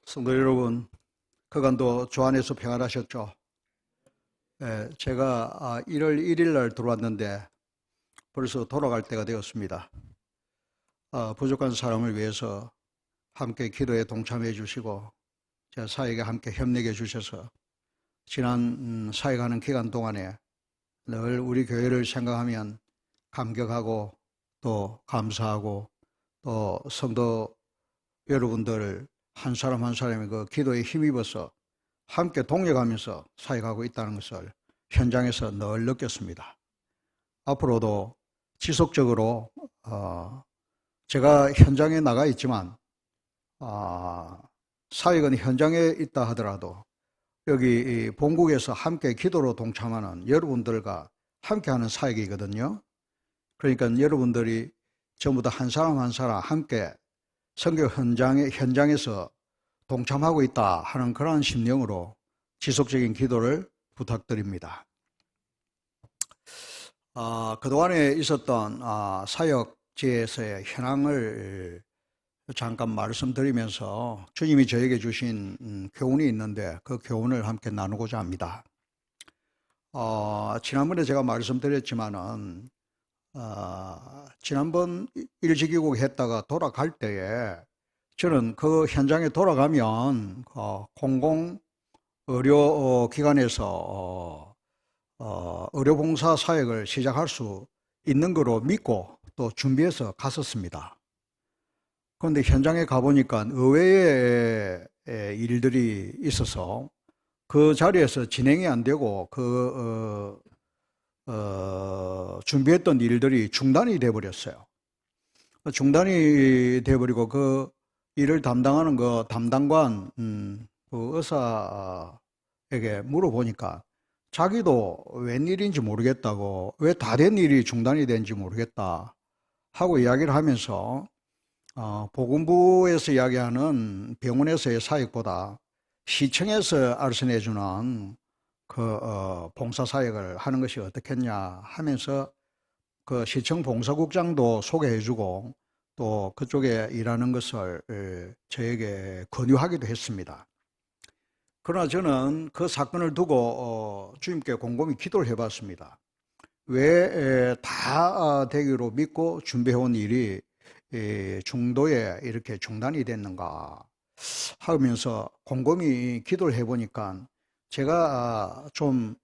성도 여러분, 그간도 주 안에서 평안하셨죠? 제가 1월 1일 날 들어왔는데 벌써 돌아갈 때가 되었습니다. 부족한 사람을 위해서 함께 기도에 동참해 주시고 제 사역에 함께 협력해 주셔서 지난 사역하는 기간 동안에 늘 우리 교회를 생각하면 감격하고 또 감사하고 또 성도 여러분들 한 사람 한 사람이 그 기도에 힘입어서 함께 동력하면서 사역하고 있다는 것을 현장에서 늘 느꼈습니다. 앞으로도 지속적으로 제가 현장에 나가 있지만 사역은 현장에 있다 하더라도 여기 본국에서 함께 기도로 동참하는 여러분들과 함께하는 사역이거든요. 그러니까 여러분들이 전부 다 한 사람 한 사람 함께 선교 현장에서 동참하고 있다 하는 그러한 심령으로 지속적인 기도를 부탁드립니다. 그동안에 있었던 사역지에서의 현황을 잠깐 말씀드리면서 주님이 저에게 주신 교훈이 있는데 그 교훈을 함께 나누고자 합니다. 지난번에 제가 말씀드렸지만은 지난번 일지기국 했다가 돌아갈 때에 저는 그 현장에 돌아가면 공공의료기관에서 의료봉사 사역을 시작할 수 있는 거로 믿고 또 준비해서 갔었습니다. 그런데 현장에 가보니까 의외의 일들이 있어서 그 자리에서 진행이 안 되고 준비했던 일들이 중단이 돼버렸어요. 중단이 돼버리고 그 일을 담당하는 그 담당관 그 의사에게 물어보니까 자기도 웬일인지 모르겠다고, 왜 다 된 일이 중단이 된지 모르겠다 하고 이야기를 하면서 보건부에서 이야기하는 병원에서의 사역보다 시청에서 알선해주는 봉사 사역을 하는 것이 어떻겠냐 하면서 그 시청 봉사국장도 소개해주고 또 그쪽에 일하는 것을 저에게 권유하기도 했습니다. 그러나 저는 그 사건을 두고 주님께 곰곰이 기도를 해봤습니다. 왜 다 되기로 믿고 준비해온 일이 중도에 이렇게 중단이 됐는가 하면서 곰곰이 기도를 해보니까 제가 좀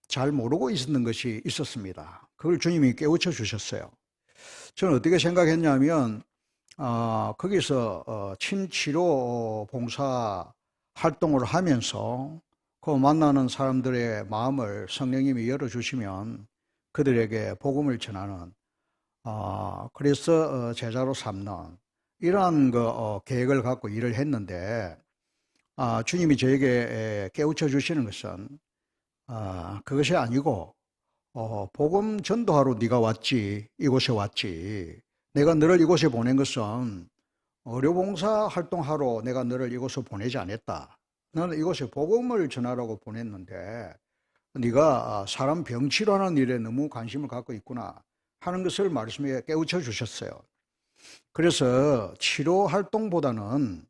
잘 모르고 있었던 것이 있었습니다. 그걸 주님이 깨우쳐 주셨어요. 저는 어떻게 생각했냐면 거기서 침치료 봉사 활동을 하면서 그 만나는 사람들의 마음을 성령님이 열어주시면 그들에게 복음을 전하는 그래서 제자로 삼는 이러한 계획을 갖고 일을 했는데 주님이 저에게 깨우쳐 주시는 것은 그것이 아니고 복음 전도하러 네가 왔지, 이곳에 왔지. 내가 너를 이곳에 보낸 것은 의료봉사 활동하러 내가 너를 이곳에 보내지 않았다. 너는 이곳에 복음을 전하라고 보냈는데 네가 사람 병치료하는 일에 너무 관심을 갖고 있구나 하는 것을 말씀에 깨우쳐 주셨어요. 그래서 치료 활동보다는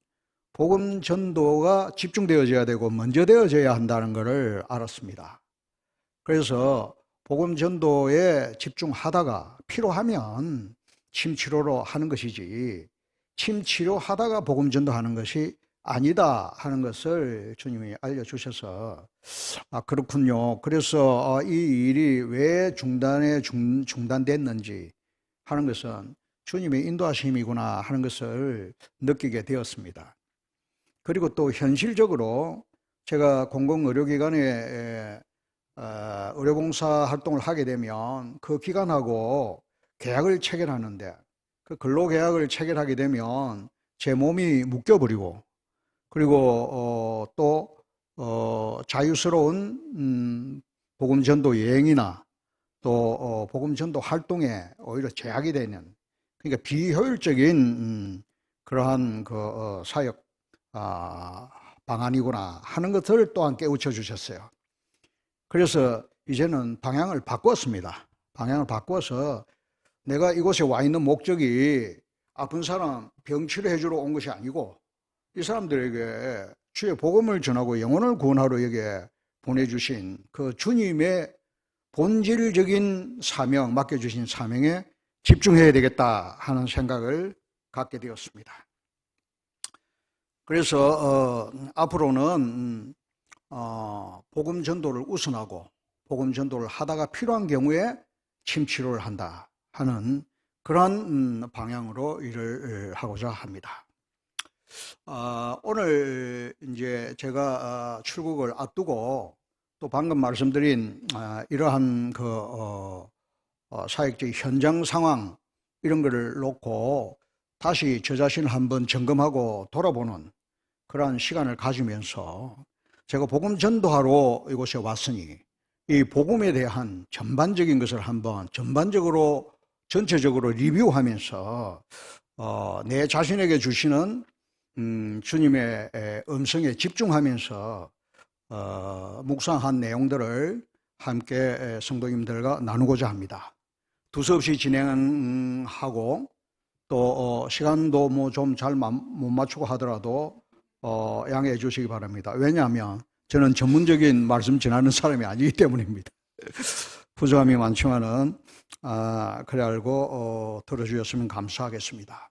복음 전도가 집중되어져야 되고 먼저 되어져야 한다는 것을 알았습니다. 그래서 복음 전도에 집중하다가 필요하면 침치료로 하는 것이지 침치료하다가 복음 전도하는 것이 아니다 하는 것을 주님이 알려주셔서 그렇군요. 그래서 이 일이 왜 중단됐는지 하는 것은 주님의 인도하심이구나 하는 것을 느끼게 되었습니다. 그리고 또 현실적으로 제가 공공의료기관에 의료봉사 활동을 하게 되면 그 기관하고 계약을 체결하는데 그 근로계약을 체결하게 되면 제 몸이 묶여버리고 그리고 또 자유스러운 복음전도 여행이나 또 복음전도 활동에 오히려 제약이 되는 그러니까 비효율적인 그러한 사역 방안이구나 하는 것을 또한 깨우쳐 주셨어요. 그래서 이제는 방향을 바꿨습니다. 방향을 바꿔서 내가 이곳에 와 있는 목적이 아픈 사람 병치료해 주러 온 것이 아니고 이 사람들에게 주의 복음을 전하고 영혼을 구원하러 여기에 보내주신 그 주님의 본질적인 사명, 맡겨주신 사명에 집중해야 되겠다 하는 생각을 갖게 되었습니다. 그래서 앞으로는 복음 전도를 우선하고 복음 전도를 하다가 필요한 경우에 침치료를 한다 하는 그런 방향으로 일을 하고자 합니다. 오늘 이제 제가 출국을 앞두고 또 방금 말씀드린 이러한 그 사역적 현장 상황 이런 거를 놓고 다시 저 자신을 한번 점검하고 돌아보는 그러한 시간을 가지면서 제가 복음 전도하러 이곳에 왔으니 이 복음에 대한 전반적인 것을 한번 전체적으로 리뷰하면서 내 자신에게 주시는 주님의 음성에 집중하면서 묵상한 내용들을 함께 성도님들과 나누고자 합니다. 두서없이 진행하고 또 시간도 뭐 좀 잘 못 맞추고 하더라도 양해해 주시기 바랍니다. 왜냐하면 저는 전문적인 말씀 전하는 사람이 아니기 때문입니다. 부족함이 많지만은 그래 알고 들어주셨으면 감사하겠습니다.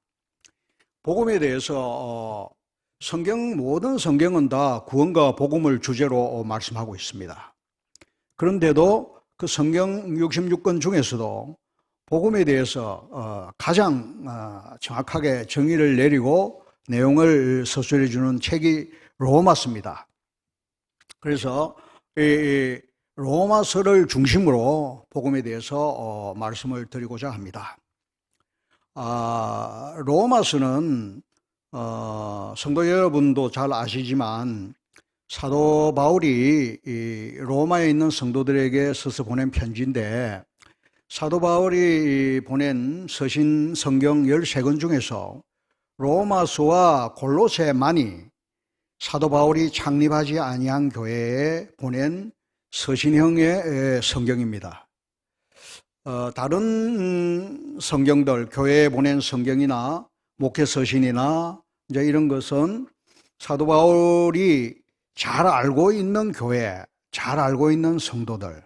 복음에 대해서 모든 성경은 다 구원과 복음을 주제로 말씀하고 있습니다. 그런데도 그 성경 66권 중에서도 복음에 대해서 가장 정확하게 정의를 내리고 내용을 서술해 주는 책이 로마서입니다. 그래서 이 로마서를 중심으로 복음에 대해서 말씀을 드리고자 합니다. 로마서는 성도 여러분도 잘 아시지만 사도 바울이 로마에 있는 성도들에게 써서 보낸 편지인데 사도 바울이 보낸 서신 성경 13권 중에서 로마서와 골로새만이 사도 바울이 창립하지 아니한 교회에 보낸 서신형의 성경입니다. 다른 성경들, 교회에 보낸 성경이나 목회 서신이나 이제 이런 것은 사도 바울이 잘 알고 있는 교회, 잘 알고 있는 성도들,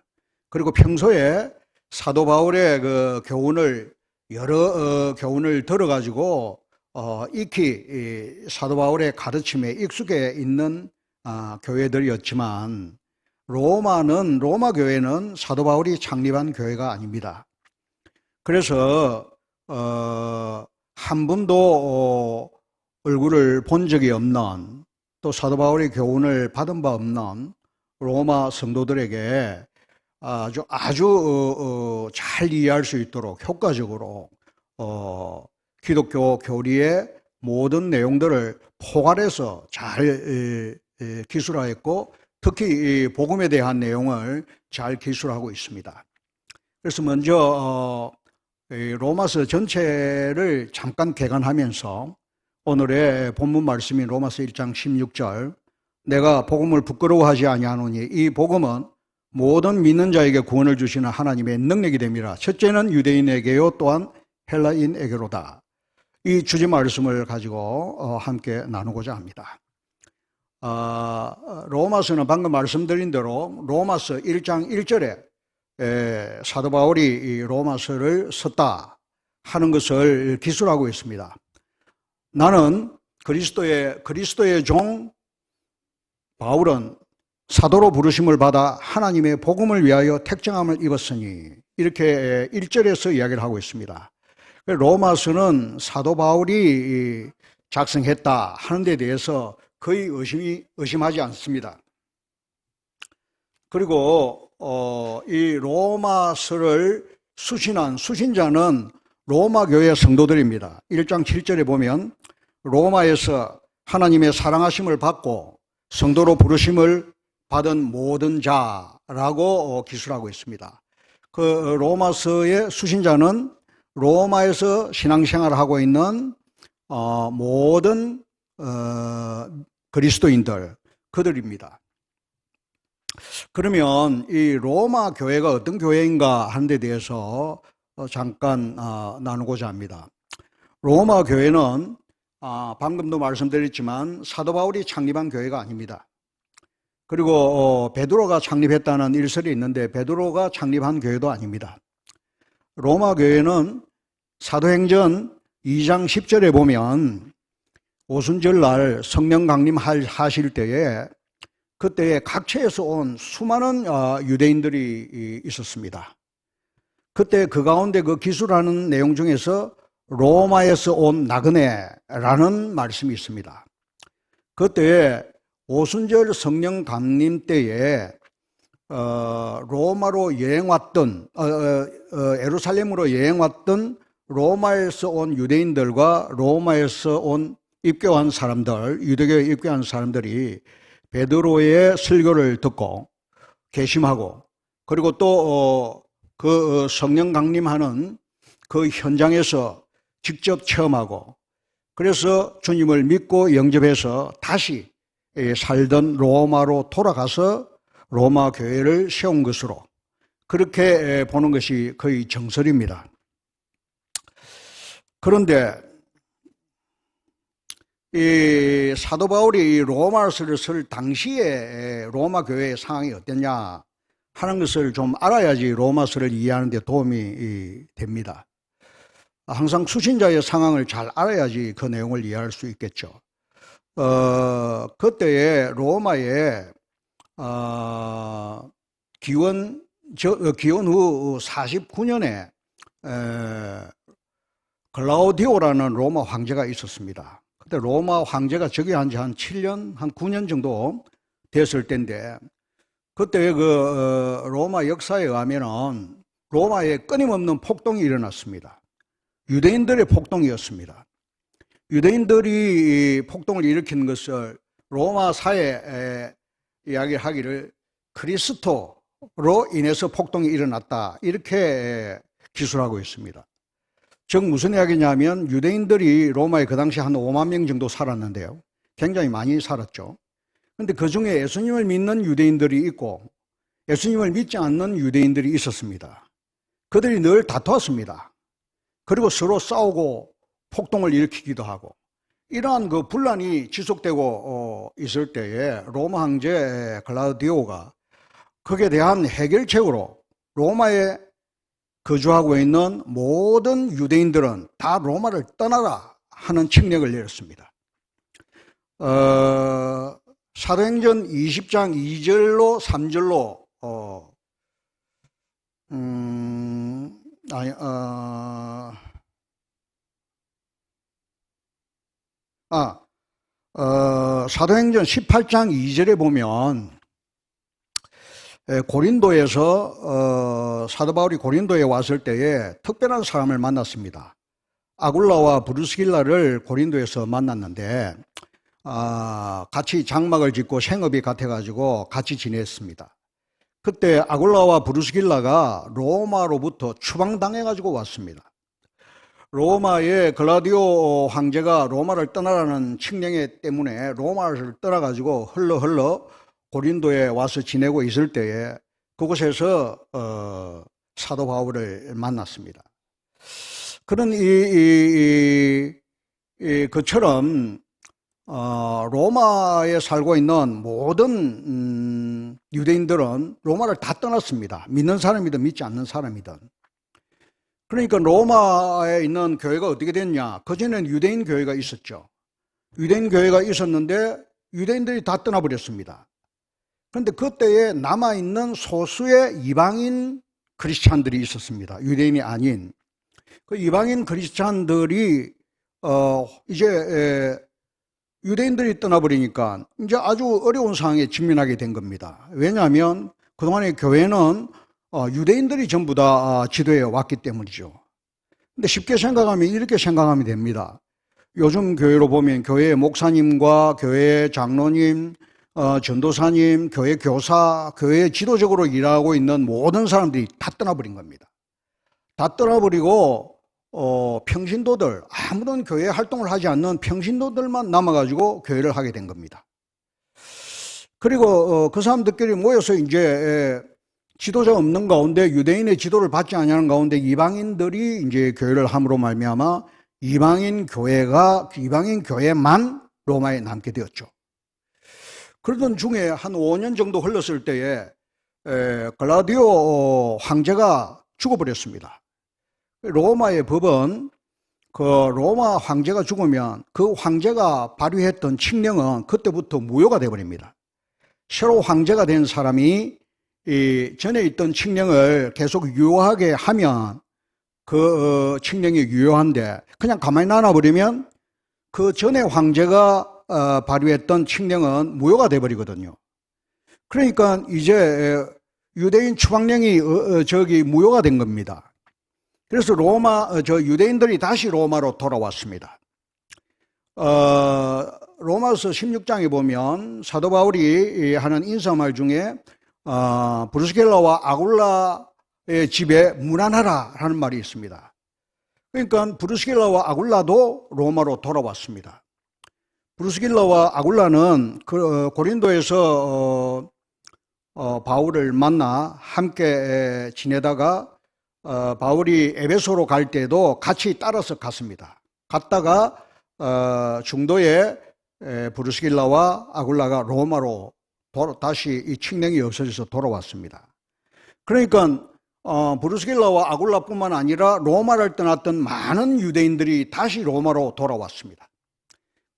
그리고 평소에 사도 바울의 그 교훈을 여러 교훈을 들어가지고 익히 사도 바울의 가르침에 익숙해 있는 교회들이었지만 로마 교회는 사도 바울이 창립한 교회가 아닙니다. 그래서 한 번도 얼굴을 본 적이 없는 또 사도 바울의 교훈을 받은 바 없는 로마 성도들에게 아주 잘 이해할 수 있도록 효과적으로 기독교 교리의 모든 내용들을 포괄해서 잘 기술하였고 특히 복음에 대한 내용을 잘 기술하고 있습니다. 그래서 먼저 로마서 전체를 잠깐 개관하면서 오늘의 본문 말씀인 로마서 1장 16절 내가 복음을 부끄러워하지 아니하노니 이 복음은 모든 믿는 자에게 구원을 주시는 하나님의 능력이 됨이라. 첫째는 유대인에게요 또한 헬라인에게로다. 이 주제 말씀을 가지고 함께 나누고자 합니다. 로마서는 방금 말씀드린 대로 로마서 1장 1절에 사도 바울이 로마서를 썼다 하는 것을 기술하고 있습니다. 나는 그리스도의 종 바울은 사도로 부르심을 받아 하나님의 복음을 위하여 택정함을 입었으니 이렇게 1절에서 이야기를 하고 있습니다. 로마서는 사도 바울이 작성했다 하는 데 대해서 거의 의심하지 않습니다. 그리고 이 로마서를 수신한 수신자는 로마 교회 성도들입니다. 1장 7절에 보면 로마에서 하나님의 사랑하심을 받고 성도로 부르심을 받은 모든 자라고 기술하고 있습니다. 그 로마서의 수신자는 로마에서 신앙생활을 하고 있는 모든 그리스도인들 그들입니다. 그러면 이 로마 교회가 어떤 교회인가 하는 데 대해서 잠깐 나누고자 합니다. 로마 교회는 방금도 말씀드렸지만 사도 바울이 창립한 교회가 아닙니다. 그리고 베드로가 창립했다는 일설이 있는데 베드로가 창립한 교회도 아닙니다. 로마 교회는 사도행전 2장 10절에 보면 오순절날 성령 강림하실 때에 그때에 각처에서 온 수많은 유대인들이 있었습니다. 그때 그 가운데 그 기술하는 내용 중에서 로마에서 온 나그네라는 말씀이 있습니다. 그때 오순절 성령 강림 때에 로마로 여행 왔던 예루살렘으로 여행 왔던 로마에서 온 유대인들과 로마에서 온 입교한 사람들, 유대교에 입교한 사람들이 베드로의 설교를 듣고 개심하고 그리고 또 그 성령 강림하는 그 현장에서 직접 체험하고 그래서 주님을 믿고 영접해서 다시 살던 로마로 돌아가서 로마 교회를 세운 것으로 그렇게 보는 것이 거의 정설입니다. 그런데 이 사도 바울이 로마서를 쓸 당시에 로마 교회의 상황이 어땠냐 하는 것을 좀 알아야지 로마서를 이해하는 데 도움이 됩니다. 항상 수신자의 상황을 잘 알아야지 그 내용을 이해할 수 있겠죠. 그때에 로마에 기원 후 49년에 글라우디오라는 로마 황제가 있었습니다. 그때 로마 황제가 즉위한 지 한 7년, 한 9년 정도 됐을 때인데 그때 그 로마 역사에 의하면은 로마에 끊임없는 폭동이 일어났습니다. 유대인들의 폭동이었습니다. 유대인들이 폭동을 일으키는 것을 로마 사회에 이야기하기를 그리스도로 인해서 폭동이 일어났다 이렇게 기술하고 있습니다. 즉 무슨 이야기냐면 유대인들이 로마에 그 당시 한 5만 명 정도 살았는데요. 굉장히 많이 살았죠. 그런데 그 중에 예수님을 믿는 유대인들이 있고 예수님을 믿지 않는 유대인들이 있었습니다. 그들이 늘 다투었습니다. 그리고 서로 싸우고 폭동을 일으키기도 하고 이러한 그 분란이 지속되고 있을 때에 로마 황제 글라우디오가 거기에 대한 해결책으로 로마에 거주하고 있는 모든 유대인들은 다 로마를 떠나라 하는 칙령을 내렸습니다. 사도행전 20장 2절로 3절로 사도행전 18장 2절에 보면 고린도에서 사도 바울이 고린도에 왔을 때에 특별한 사람을 만났습니다. 아굴라와 브루스길라를 고린도에서 만났는데 같이 장막을 짓고 생업이 같아가지고 같이 지냈습니다. 그때 아굴라와 브루스길라가 로마로부터 추방당해가지고 왔습니다. 로마의 글라디오 황제가 로마를 떠나라는 칙령 때문에 로마를 떠나가지고 흘러 고린도에 와서 지내고 있을 때에 그곳에서 사도 바울을 만났습니다. 그런 그처럼 로마에 살고 있는 모든 유대인들은 로마를 다 떠났습니다. 믿는 사람이든 믿지 않는 사람이든. 그러니까 로마에 있는 교회가 어떻게 됐냐? 그전에는 유대인 교회가 있었죠. 유대인 교회가 있었는데 유대인들이 다 떠나버렸습니다. 그런데 그때에 남아있는 소수의 이방인 크리스찬들이 있었습니다. 유대인이 아닌. 그 이방인 크리스찬들이 이제 유대인들이 떠나버리니까 이제 아주 어려운 상황에 직면하게 된 겁니다. 왜냐하면 그동안에 교회는 유대인들이 전부 다 지도에 왔기 때문이죠. 근데 쉽게 생각하면 이렇게 생각하면 됩니다. 요즘 교회로 보면 교회 목사님과 교회 장로님, 전도사님, 교회 교사, 교회 지도적으로 일하고 있는 모든 사람들이 다 떠나버린 겁니다. 다 떠나버리고 평신도들, 아무런 교회 활동을 하지 않는 평신도들만 남아가지고 교회를 하게 된 겁니다. 그리고 그 사람들끼리 모여서 이제 지도자 없는 가운데 유대인의 지도를 받지 않냐는 가운데 이방인들이 이제 교회를 함으로 말미암아 이방인 교회만 로마에 남게 되었죠. 그러던 중에 한 5년 정도 흘렀을 때에 글라디오 황제가 죽어버렸습니다. 로마의 법은 그 로마 황제가 죽으면 그 황제가 발휘했던 칙령은 그때부터 무효가 되어버립니다. 새로 황제가 된 사람이 이 전에 있던 칙령을 계속 유효하게 하면 그 칙령이 유효한데 그냥 가만히 놔놔버리면 그 전에 황제가 발휘했던 칙령은 무효가 되어버리거든요. 그러니까 이제 유대인 추방령이 무효가 된 겁니다. 그래서 유대인들이 다시 로마로 돌아왔습니다. 로마서 16장에 보면 사도 바울이 하는 인사말 중에 브루스겔라와 아굴라의 집에 문안하라 하는 말이 있습니다. 그러니까 브루스길라와 아굴라도 로마로 돌아왔습니다. 브루스길라와 아굴라는 고린도에서 바울을 만나 함께 지내다가 바울이 에베소로 갈 때도 같이 따라서 갔습니다. 갔다가 중도에 브루스길라와 아굴라가 로마로 다시 이 칙령이 없어져서 돌아왔습니다. 그러니까 브루스길라와 아굴라뿐만 아니라 로마를 떠났던 많은 유대인들이 다시 로마로 돌아왔습니다.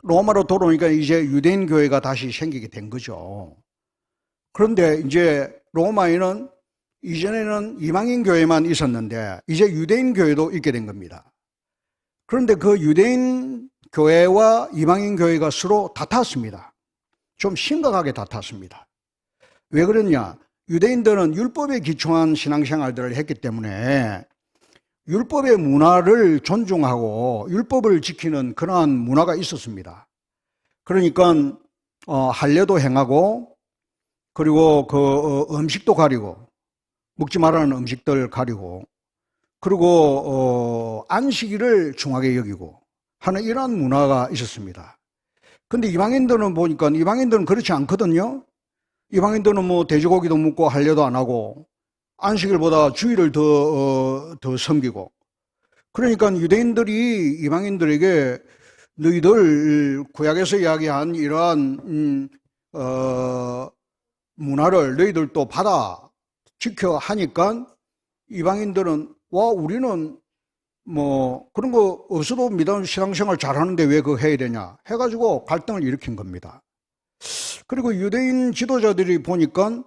로마로 돌아오니까 이제 유대인 교회가 다시 생기게 된 거죠. 그런데 이제 로마에는 이전에는 이방인 교회만 있었는데 이제 유대인 교회도 있게 된 겁니다. 그런데 그 유대인 교회와 이방인 교회가 서로 다퉜습니다. 좀 심각하게 다퉜습니다. 왜 그랬냐? 유대인들은 율법에 기초한 신앙생활들을 했기 때문에 율법의 문화를 존중하고 율법을 지키는 그러한 문화가 있었습니다. 그러니까 할례도 행하고 그리고 그 음식도 가리고 먹지 말라는 음식들 가리고 그리고 안식일을 중하게 여기고 하는 이러한 문화가 있었습니다. 근데 이방인들은 보니까 이방인들은 그렇지 않거든요. 이방인들은 뭐 돼지고기도 먹고 할례도 안 하고 안식일보다 주일을 더 섬기고 그러니까 유대인들이 이방인들에게 너희들 구약에서 이야기한 이러한 문화를 너희들도 받아 지켜 하니까 이방인들은 와 우리는 뭐 그런 거 없어도 믿음 신앙생활 잘하는데 왜 그거 해야 되냐 해가지고 갈등을 일으킨 겁니다. 그리고 유대인 지도자들이 보니까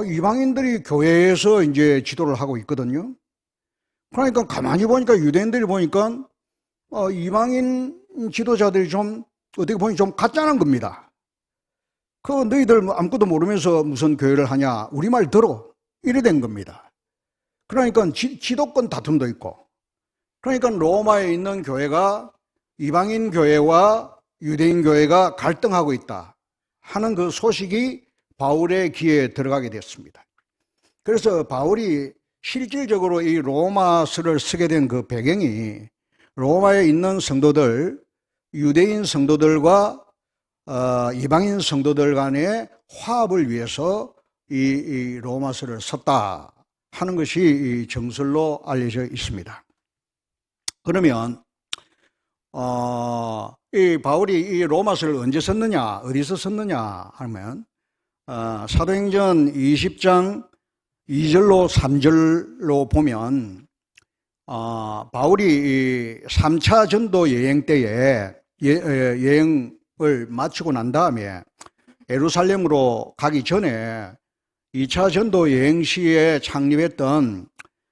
이방인들이 교회에서 이제 지도를 하고 있거든요. 그러니까 가만히 보니까 유대인들이 보니까 이방인 지도자들이 좀 어떻게 보니 좀 가짜는 겁니다. 그 너희들 아무것도 모르면서 무슨 교회를 하냐 우리 말 들어 이래 된 겁니다. 그러니까 지도권 다툼도 있고 그러니까 로마에 있는 교회가 이방인 교회와 유대인 교회가 갈등하고 있다 하는 그 소식이 바울의 귀에 들어가게 됐습니다. 그래서 바울이 실질적으로 이 로마서를 쓰게 된 그 배경이 로마에 있는 성도들, 유대인 성도들과 이방인 성도들 간의 화합을 위해서 이 로마서를 썼다 하는 것이 정설로 알려져 있습니다. 그러면 이 바울이 이 로마서를 언제 썼느냐, 어디서 썼느냐 하면 사도행전 20장 2절로 3절로 보면 바울이 3차 전도 여행 때에 여행을 마치고 난 다음에 예루살렘으로 가기 전에 2차 전도 여행 시에 창립했던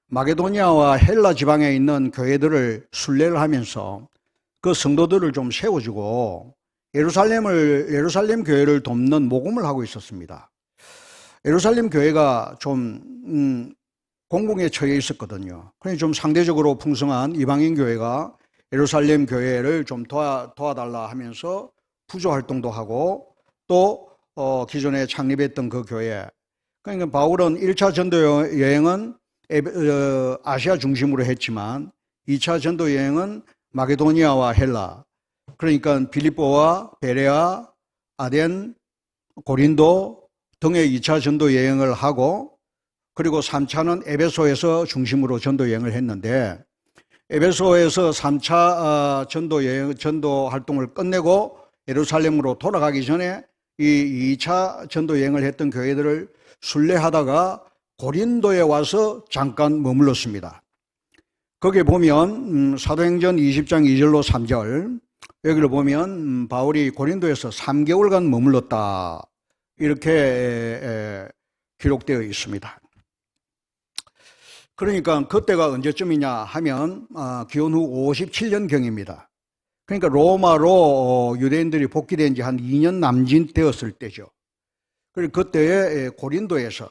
마게도니아와 헬라 지방에 있는 교회들을 순례를 하면서 그 성도들을 좀 세워주고 예루살렘 교회를 돕는 모금을 하고 있었습니다. 예루살렘 교회가 좀 공공에 처해 있었거든요. 그러니 좀 상대적으로 풍성한 이방인 교회가 예루살렘 교회를 좀 도와달라 하면서 부조 활동도 하고 또 기존에 창립했던 그 교회. 그러니까 바울은 1차 전도 여행은 아시아 중심으로 했지만 2차 전도 여행은 마게도니아와 헬라, 그러니까 빌립보와 베레아, 아덴, 고린도 등의 2차 전도 여행을 하고 그리고 3차는 에베소에서 중심으로 전도 여행을 했는데 에베소에서 3차 전도 활동을 끝내고 예루살렘으로 돌아가기 전에 이 2차 전도 여행을 했던 교회들을 순례하다가 고린도에 와서 잠깐 머물렀습니다. 거기에 보면 사도행전 20장 2절로 3절 여기를 보면 바울이 고린도에서 3개월간 머물렀다 이렇게 기록되어 있습니다. 그러니까 그때가 언제쯤이냐 하면 기원 후 57년경입니다. 그러니까 로마로 유대인들이 복귀된 지 한 2년 남짓 되었을 때죠. 그리고 그때에 고린도에서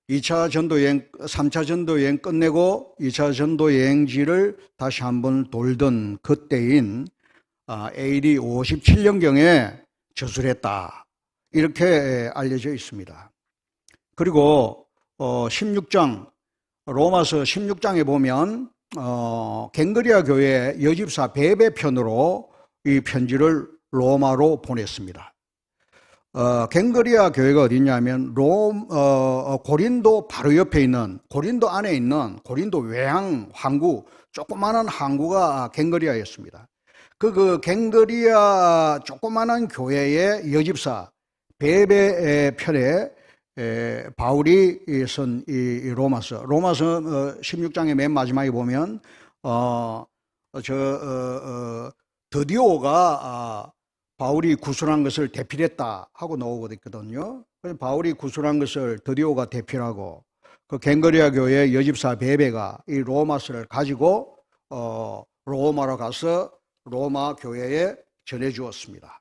2차 전도여행, 3차 전도여행 끝내고 2차 전도여행지를 다시 한번 돌던 그때인 AD 57년경에 저술했다. 이렇게 알려져 있습니다. 그리고 16장, 로마서 16장에 보면 갱그리아 교회 여집사 베베 편으로 이 편지를 로마로 보냈습니다. 갱그리아 교회가 어디냐면 고린도 바로 옆에 있는 고린도 안에 있는 고린도 외항 항구 조그마한 항구가 갱그리아였습니다. 그 갱그리아 조그마한 교회의 여집사 베베 편에 바울이 쓴 이 로마서 16장의 맨 마지막에 보면 드디오가 바울이 구술한 것을 대필했다 하고 나오거든요. 바울이 구술한 것을 드디오가 대필하고 그 갱그리아 교회 여집사 베베가 이 로마서를 가지고 로마로 가서 로마 교회에 전해 주었습니다.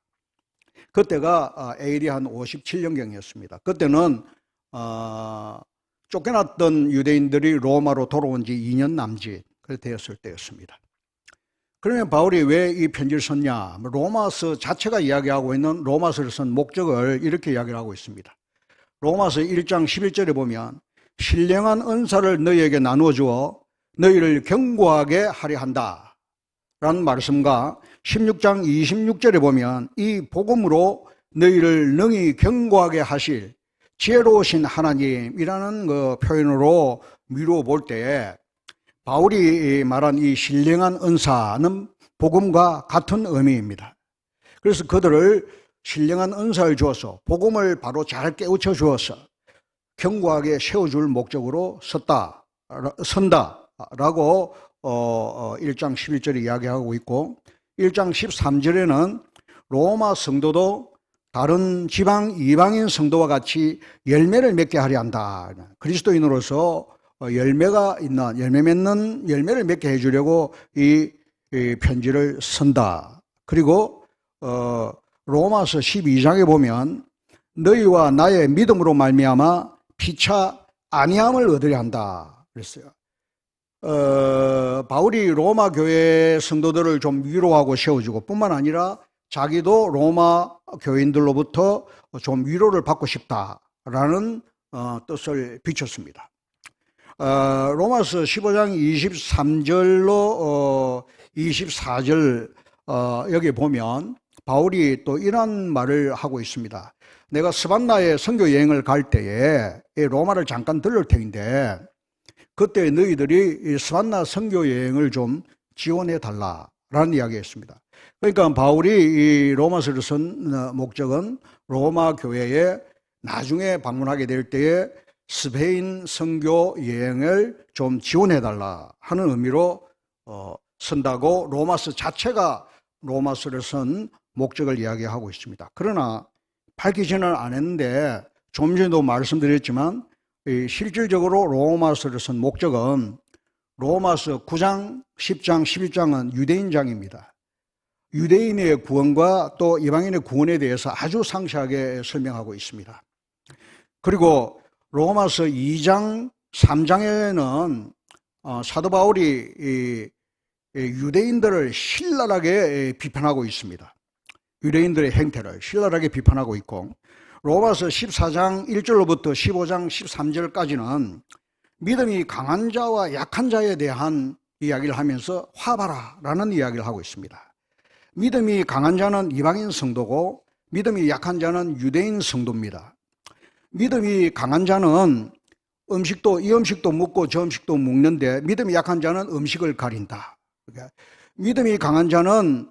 그때가 AD 한 57년경이었습니다. 그때는 쫓겨났던 유대인들이 로마로 돌아온 지 2년 남짓 되었을 때였습니다. 그러면 바울이 왜 이 편지를 썼냐? 로마서 자체가 이야기하고 있는 로마서를 쓴 목적을 이렇게 이야기를 하고 있습니다. 로마서 1장 11절에 보면 신령한 은사를 너희에게 나누어 주어 너희를 견고하게 하려 한다 라는 말씀과 16장 26절에 보면 이 복음으로 너희를 능히 견고하게 하실 지혜로우신 하나님이라는 그 표현으로 미루어 볼 때에 바울이 말한 이 신령한 은사는 복음과 같은 의미입니다. 그래서 그들을 신령한 은사를 주어서 복음을 바로 잘 깨우쳐 주어서 견고하게 세워줄 목적으로 선다라고 1장 11절에 이야기하고 있고 1장 13절에는 로마 성도도 다른 지방 이방인 성도와 같이 열매를 맺게 하려 한다. 그리스도인으로서 열매가 있는 열매 맺는 열매를 맺게 해주려고 이 편지를 쓴다. 그리고 로마서 12장에 보면 너희와 나의 믿음으로 말미암아 피차 안위함을 얻으려 한다 그랬어요. 바울이 로마 교회 성도들을 좀 위로하고 세워주고 뿐만 아니라 자기도 로마 교인들로부터 좀 위로를 받고 싶다라는 뜻을 비췄습니다. 로마서 15장 23절로 24절 여기 보면 바울이 또 이런 말을 하고 있습니다. 내가 스반나에 선교 여행을 갈 때에 로마를 잠깐 들를 터인데 그때 너희들이 스반나 선교 여행을 좀 지원해 달라라는 이야기였습니다. 그러니까 바울이 이 로마서를 쓴 목적은 로마 교회에 나중에 방문하게 될 때에 스페인 선교 여행을 좀 지원해 달라 하는 의미로 쓴다고 로마서 자체가 로마서를 쓴 목적을 이야기하고 있습니다. 그러나 밝히지는 않았는데 좀 전에도 말씀드렸지만 실질적으로 로마서를 쓴 목적은 로마서 9장, 10장, 11장은 유대인장입니다. 유대인의 구원과 또 이방인의 구원에 대해서 아주 상세하게 설명하고 있습니다. 그리고 로마서 2장, 3장에는 사도 바울이 유대인들을 신랄하게 비판하고 있습니다. 유대인들의 행태를 신랄하게 비판하고 있고 로마서 14장 1절로부터 15장 13절까지는 믿음이 강한 자와 약한 자에 대한 이야기를 하면서 화바라라는 이야기를 하고 있습니다. 믿음이 강한 자는 이방인 성도고 믿음이 약한 자는 유대인 성도입니다. 믿음이 강한 자는 이 음식도 먹고 저 음식도 먹는데 믿음이 약한 자는 음식을 가린다. 그러니까 믿음이 강한 자는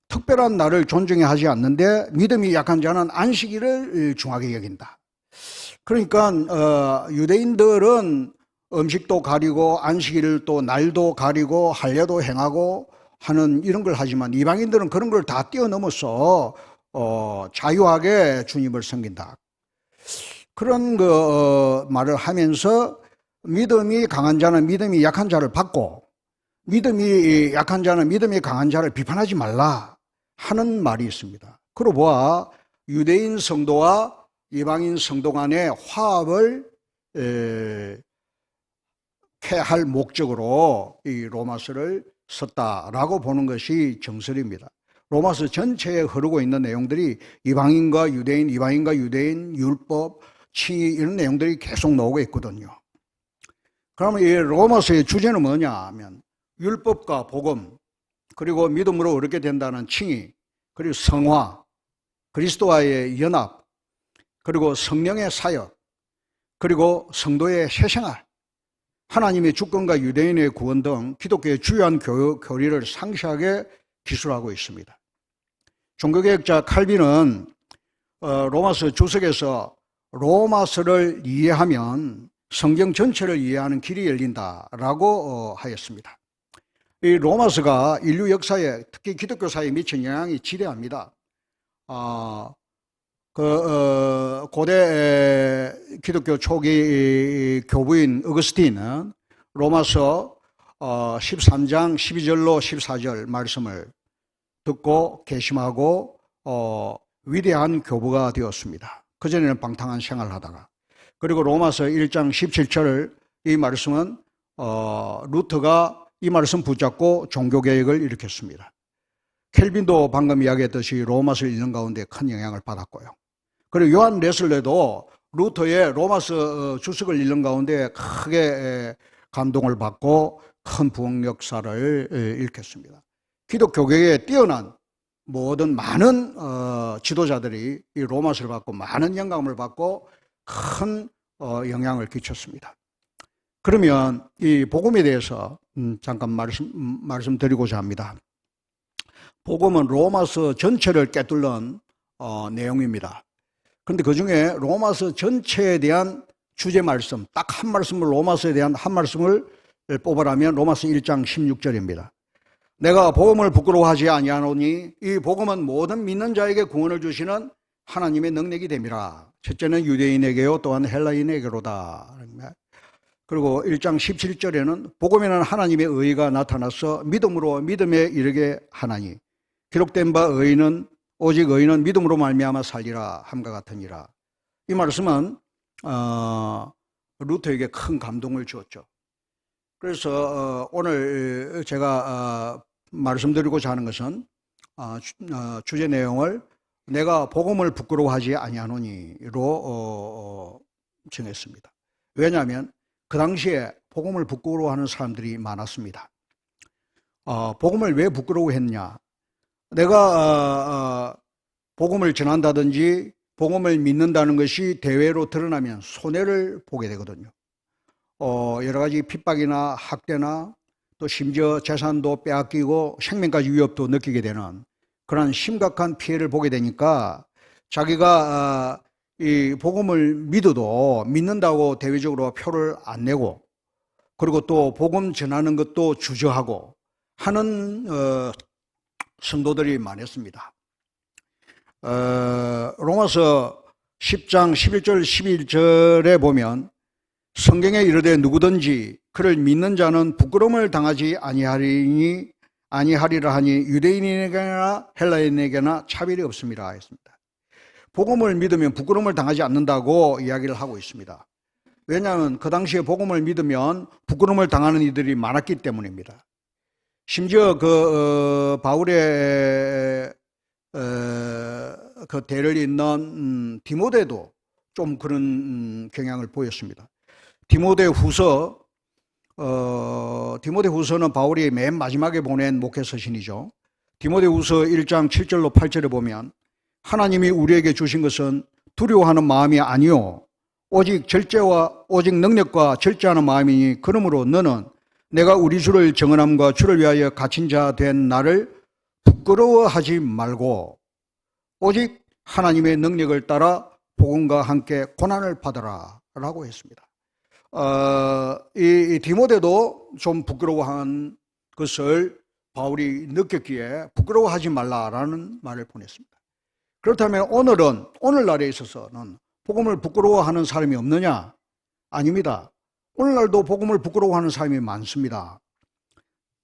특별한 날을 존중해 하지 않는데 믿음이 약한 자는 안식일을 중하게 여긴다. 그러니까 유대인들은 음식도 가리고 안식일을 또 날도 가리고 할례도 행하고 하는 이런 걸 하지만 이방인들은 그런 걸 다 뛰어넘어서 자유하게 주님을 섬긴다. 그런 말을 하면서 믿음이 강한 자는 믿음이 약한 자를 받고 믿음이 약한 자는 믿음이 강한 자를 비판하지 말라 하는 말이 있습니다. 그러고 보아 유대인 성도와 이방인 성도 간의 화합을 할 목적으로 이 로마서를 썼다라고 보는 것이 정설입니다. 로마서 전체에 흐르고 있는 내용들이 이방인과 유대인, 이방인과 유대인, 율법, 칭의 이런 내용들이 계속 나오고 있거든요. 그러면 이 로마서의 주제는 뭐냐 하면 율법과 복음, 그리고 믿음으로 얻게 된다는 칭의, 그리고 성화, 그리스도와의 연합, 그리고 성령의 사역, 그리고 성도의 새생활, 하나님의 주권과 유대인의 구원 등 기독교의 주요한 교리를 상세하게 기술하고 있습니다. 종교개혁자 칼빈은 로마서 주석에서 로마서를 이해하면 성경 전체를 이해하는 길이 열린다라고 하였습니다. 이 로마서가 인류 역사에 특히 기독교사에 미친 영향이 지대합니다. 고대 기독교 초기 교부인 어거스틴은 로마서 13장 12절로 14절 말씀을 듣고 개심하고 위대한 교부가 되었습니다. 그전에는 방탕한 생활을 하다가. 그리고 로마서 1장 17절 이 말씀은 루터가 이 말씀 붙잡고 종교개혁을 일으켰습니다. 켈빈도 방금 이야기했듯이 로마서를 읽는 가운데 큰 영향을 받았고요. 그리고 요한 레슬레도 루터의 로마서 주석을 읽는 가운데 크게 감동을 받고 큰 부흥 역사를 일으켰습니다. 기독교계에 뛰어난 모든 많은 지도자들이 이 로마서를 받고 많은 영감을 받고 큰 영향을 끼쳤습니다. 그러면 이 복음에 대해서 잠깐 말씀드리고자 합니다. 복음은 로마서 전체를 꿰뚫는 내용입니다. 그런데 그 중에 로마서 전체에 대한 주제 말씀, 딱 한 말씀을 로마서에 대한 한 말씀을 뽑으라면 로마서 1장 16절입니다. 내가 복음을 부끄러워하지 아니하노니 이 복음은 모든 믿는 자에게 구원을 주시는 하나님의 능력이 됨이라. 첫째는 유대인에게요 또한 헬라인에게로다. 그리고 1장 17절에는 복음에는 하나님의 의가 나타나서 믿음으로 믿음에 이르게 하나니 기록된 바 의인은 오직 의인은 믿음으로 말미암아 살리라 함과 같으니라. 이 말씀은 루터에게 큰 감동을 주었죠. 그래서 오늘 제가 말씀드리고자 하는 것은 주제 내용을 내가 복음을 부끄러워하지 아니하노니로 정했습니다. 왜냐하면 그 당시에 복음을 부끄러워하는 사람들이 많았습니다. 복음을 왜 부끄러워했냐? 내가 복음을 전한다든지 복음을 믿는다는 것이 대외로 드러나면 손해를 보게 되거든요. 여러 가지 핍박이나 학대나 또 심지어 재산도 빼앗기고 생명까지 위협도 느끼게 되는 그런 심각한 피해를 보게 되니까 자기가 이 복음을 믿어도 믿는다고 대외적으로 표를 안 내고 그리고 또 복음 전하는 것도 주저하고 하는 성도들이 많았습니다. 로마서 10장 11절 11절에 보면 성경에 이르되 누구든지 그를 믿는 자는 부끄러움을 당하지 아니하리라 하니 유대인에게나 헬라인에게나 차별이 없습니다 했습니다. 복음을 믿으면 부끄러움을 당하지 않는다고 이야기를 하고 있습니다. 왜냐하면 그 당시에 복음을 믿으면 부끄러움을 당하는 이들이 많았기 때문입니다. 심지어 바울의 그 대를 잇는 디모데도 좀 그런 경향을 보였습니다. 디모데후서는 바울이 맨 마지막에 보낸 목회 서신이죠. 디모데후서 1장 7절로 8절에 보면 하나님이 우리에게 주신 것은 두려워하는 마음이 아니요 오직 능력과 절제하는 마음이니 그러므로 너는 내가 우리 주를 정언함과 주를 위하여 갇힌 자 된 나를 부끄러워하지 말고 오직 하나님의 능력을 따라 복음과 함께 고난을 받아라 라고 했습니다. 이 디모데도 좀 부끄러워한 것을 바울이 느꼈기에 부끄러워하지 말라라는 말을 보냈습니다. 그렇다면 오늘날에 있어서는 복음을 부끄러워하는 사람이 없느냐? 아닙니다. 오늘날도 복음을 부끄러워하는 사람이 많습니다.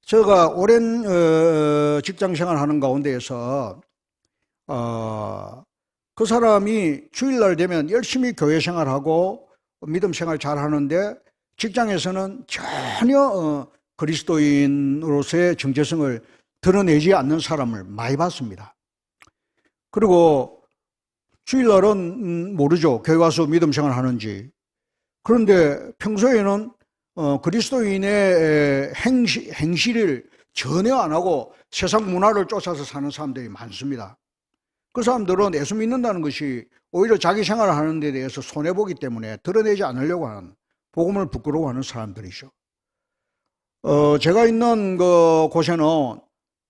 제가 오랜 직장생활 하는 가운데에서 그 사람이 주일날 되면 열심히 교회 생활하고 믿음 생활 잘 하는데 직장에서는 전혀 그리스도인으로서의 정체성을 드러내지 않는 사람을 많이 봤습니다. 그리고 주일날은 모르죠. 교회 와서 믿음 생활 하는지. 그런데 평소에는 그리스도인의 행실을 전혀 안 하고 세상 문화를 쫓아서 사는 사람들이 많습니다. 그 사람들은 예수 믿는다는 것이 오히려 자기 생활을 하는 데 대해서 손해보기 때문에 드러내지 않으려고 하는, 복음을 부끄러워하는 사람들이죠. 제가 있는 그 곳에는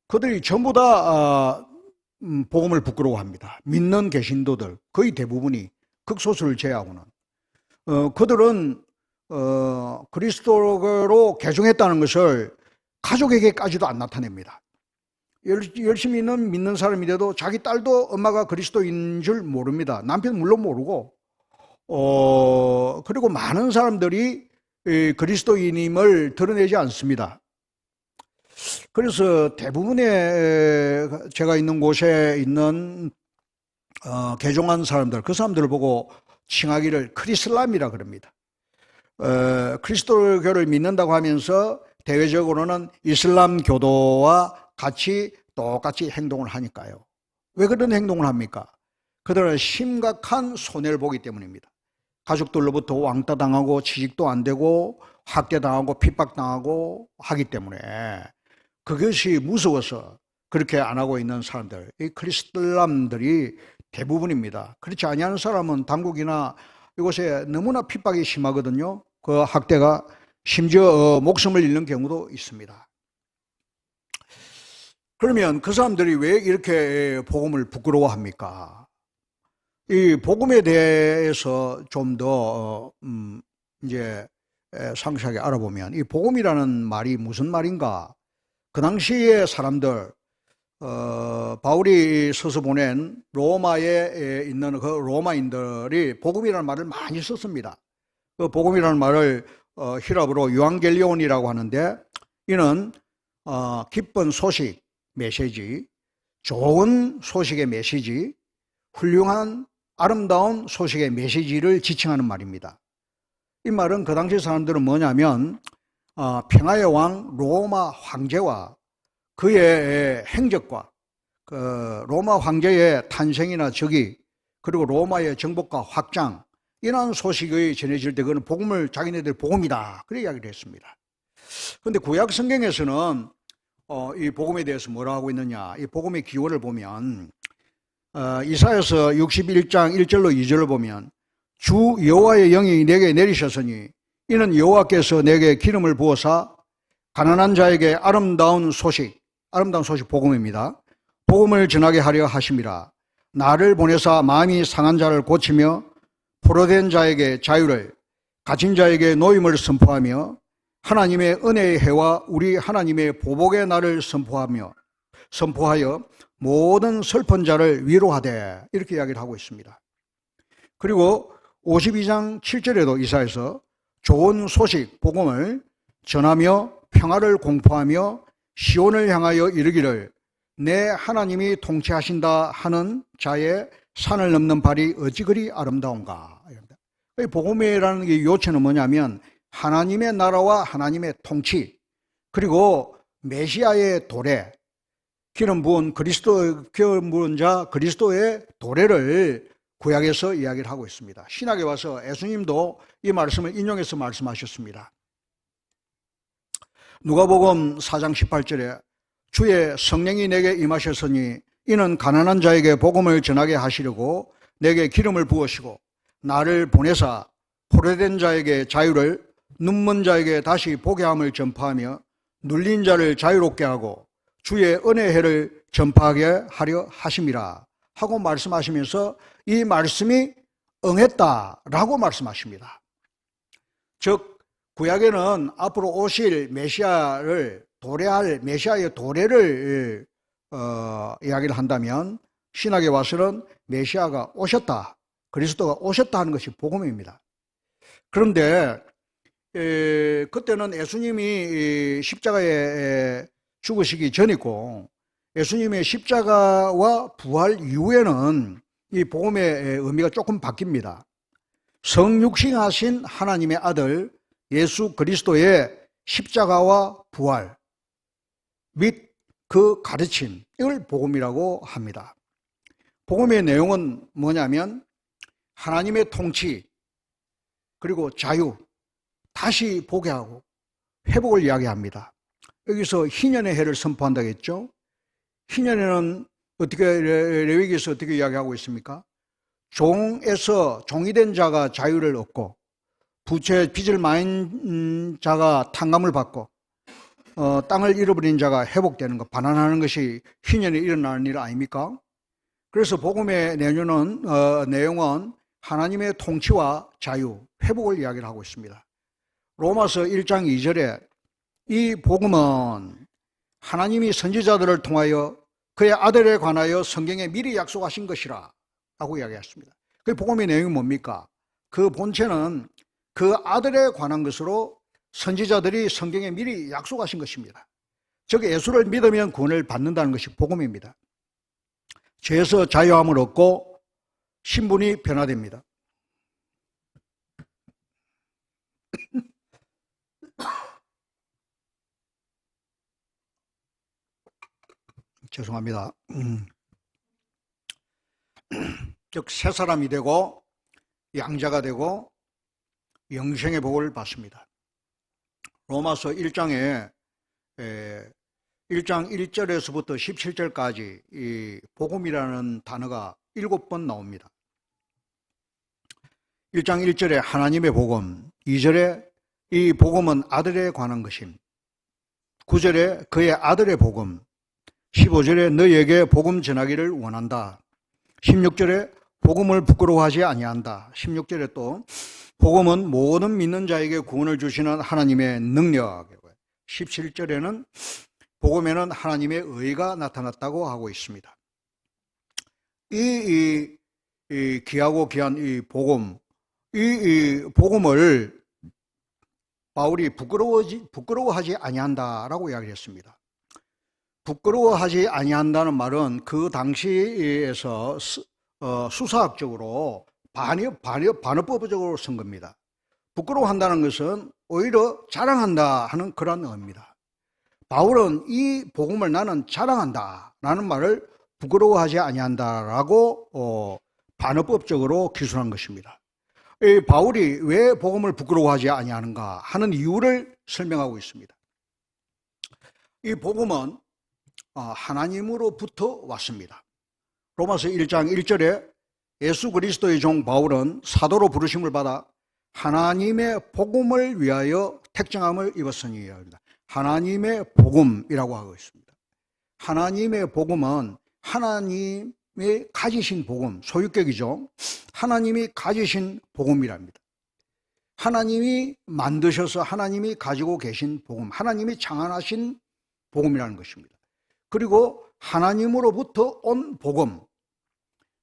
그들이 전부 다 복음을 부끄러워합니다. 믿는 개신도들 거의 대부분이, 극소수를 제외하고는. 그들은 그리스도로 개종했다는 것을 가족에게까지도 안 나타냅니다. 열심히 믿는 사람이 돼도 자기 딸도 엄마가 그리스도인 줄 모릅니다. 남편 물론 모르고. 그리고 많은 사람들이 그리스도인임을 드러내지 않습니다. 그래서 대부분의 제가 있는 곳에 있는 개종한 사람들, 그 사람들을 보고 칭하기를 크리슬람이라 그럽니다. 그리스도교를 믿는다고 하면서 대외적으로는 이슬람 교도와 똑같이 행동을 하니까요. 왜 그런 행동을 합니까? 그들은 심각한 손해를 보기 때문입니다. 가족들로부터 왕따당하고 취직도 안 되고 학대당하고 핍박당하고 하기 때문에 그것이 무서워서 그렇게 안 하고 있는 사람들, 이 크리스람들이 대부분입니다. 그렇지 아니하는 사람은 당국이나 이곳에 너무나 핍박이 심하거든요. 그 학대가 심지어 목숨을 잃는 경우도 있습니다. 그러면 그 사람들이 왜 이렇게 복음을 부끄러워합니까? 이 복음에 대해서 좀 더 이제 상세하게 알아보면 이 복음이라는 말이 무슨 말인가? 그 당시의 사람들, 바울이 서서 보낸 로마에 있는 그 로마인들이 복음이라는 말을 많이 썼습니다. 그 복음이라는 말을 히랍어로 유앙겔리온이라고 하는데, 이는 기쁜 소식, 메시지, 좋은 소식의 메시지, 훌륭한 아름다운 소식의 메시지를 지칭하는 말입니다. 이 말은 그 당시 사람들은 뭐냐면 평화의 왕 로마 황제와 그의 행적과 그 로마 황제의 탄생이나 즉위, 그리고 로마의 정복과 확장, 이런 소식이 전해질 때 그는 복음을, 자기네들 복음이다, 그렇게 이야기를 했습니다. 그런데 구약 성경에서는 이 복음에 대해서 뭐라 하고 있느냐, 이 복음의 기원을 보면 이사야서 61장 1절로 2절을 보면 주 여호와의 영이 내게 내리셨으니 이는 여호와께서 내게 기름을 부어사 가난한 자에게 아름다운 소식 복음입니다. 복음을 전하게 하려 하심이라. 나를 보내사 마음이 상한 자를 고치며 포로된 자에게 자유를, 갇힌 자에게 노임을 선포하며 하나님의 은혜의 해와 우리 하나님의 보복의 날을 선포하여 모든 슬픈 자를 위로하되, 이렇게 이야기를 하고 있습니다. 그리고 52장 7절에도 이사야서 좋은 소식 복음을 전하며 평화를 공포하며 시온을 향하여 이르기를 내 하나님이 통치하신다 하는 자의 산을 넘는 발이 어찌 그리 아름다운가. 복음이라는 게 요체는 뭐냐면 하나님의 나라와 하나님의 통치, 그리고 메시아의 도래, 기름 부은 자 그리스도의 도래를 구약에서 이야기를 하고 있습니다. 신약에 와서 예수님도 이 말씀을 인용해서 말씀하셨습니다. 누가복음 4장 18절에 주의 성령이 내게 임하셨으니 이는 가난한 자에게 복음을 전하게 하시려고 내게 기름을 부으시고 나를 보내사 포로된 자에게 자유를, 눈먼 자에게 다시 보게 함을 전파하며 눌린 자를 자유롭게 하고 주의 은혜의 해를 전파하게 하려 하심이라 하고 말씀하시면서 이 말씀이 응했다라고 말씀하십니다. 즉 구약에는 앞으로 오실 메시아를 도래할 메시아의 도래를 이야기를 한다면 신약에 와서는 메시아가 오셨다, 그리스도가 오셨다 하는 것이 복음입니다. 그런데 그때는 예수님이 십자가에 죽으시기 전이고 예수님의 십자가와 부활 이후에는 이 복음의 의미가 조금 바뀝니다. 성육신하신 하나님의 아들 예수 그리스도의 십자가와 부활 및 그 가르침, 이걸 복음이라고 합니다. 복음의 내용은 뭐냐면 하나님의 통치, 그리고 자유, 다시 보게 하고 회복을 이야기합니다. 여기서 희년의 해를 선포한다고 했죠. 희년에는 어떻게, 레위기에서 어떻게 이야기하고 있습니까? 종에서 종이 된 자가 자유를 얻고 부채 빚을 많은 자가 탕감을 받고 땅을 잃어버린 자가 회복되는 것, 반환하는 것이 희년에 일어나는 일 아닙니까? 그래서 복음의 내용은 하나님의 통치와 자유, 회복을 이야기를 하고 있습니다. 로마서 1장 2절에 이 복음은 하나님이 선지자들을 통하여 그의 아들에 관하여 성경에 미리 약속하신 것이라 하고 이야기했습니다. 그 복음의 내용이 뭡니까? 그 본체는 그 아들에 관한 것으로 선지자들이 성경에 미리 약속하신 것입니다. 즉 예수를 믿으면 구원을 받는다는 것이 복음입니다. 죄에서 자유함을 얻고 신분이 변화됩니다. 죄송합니다. 즉 새 사람이 되고 양자가 되고 영생의 복을 받습니다. 로마서 1장에 1장 1절에서부터 17절까지 이 복음이라는 단어가 7번 나옵니다. 1장 1절에 하나님의 복음, 2절에 이 복음은 아들에 관한 것임, 9절에 그의 아들의 복음, 15절에 너희에게 복음 전하기를 원한다, 16절에 복음을 부끄러워하지 아니한다, 16절에 또 복음은 모든 믿는 자에게 구원을 주시는 하나님의 능력이고요, 17절에는 복음에는 하나님의 의가 나타났다고 하고 있습니다. 이 귀하고 귀한 이 복음, 이 복음을 바울이 부끄러워하지 아니한다라고 이야기했습니다. 부끄러워하지 아니한다는 말은 그 당시에서 수사학적으로 반어법적으로 쓴 겁니다. 부끄러워한다는 것은 오히려 자랑한다 하는 그런 의미입니다. 바울은 이 복음을 나는 자랑한다 라는 말을 부끄러워하지 아니한다라고 반어법적으로 기술한 것입니다. 이 바울이 왜 복음을 부끄러워하지 아니하는가 하는 이유를 설명하고 있습니다. 이 복음은 하나님으로부터 왔습니다. 로마서 1장 1절에 예수 그리스도의 종 바울은 사도로 부르심을 받아 하나님의 복음을 위하여 택정함을 입었으니 합니다. 하나님의 복음이라고 하고 있습니다. 하나님의 복음은 하나님이 가지신 복음, 소유격이죠. 하나님이 가지신 복음이랍니다. 하나님이 만드셔서 하나님이 가지고 계신 복음, 하나님이 창안하신 복음이라는 것입니다. 그리고 하나님으로부터 온 복음,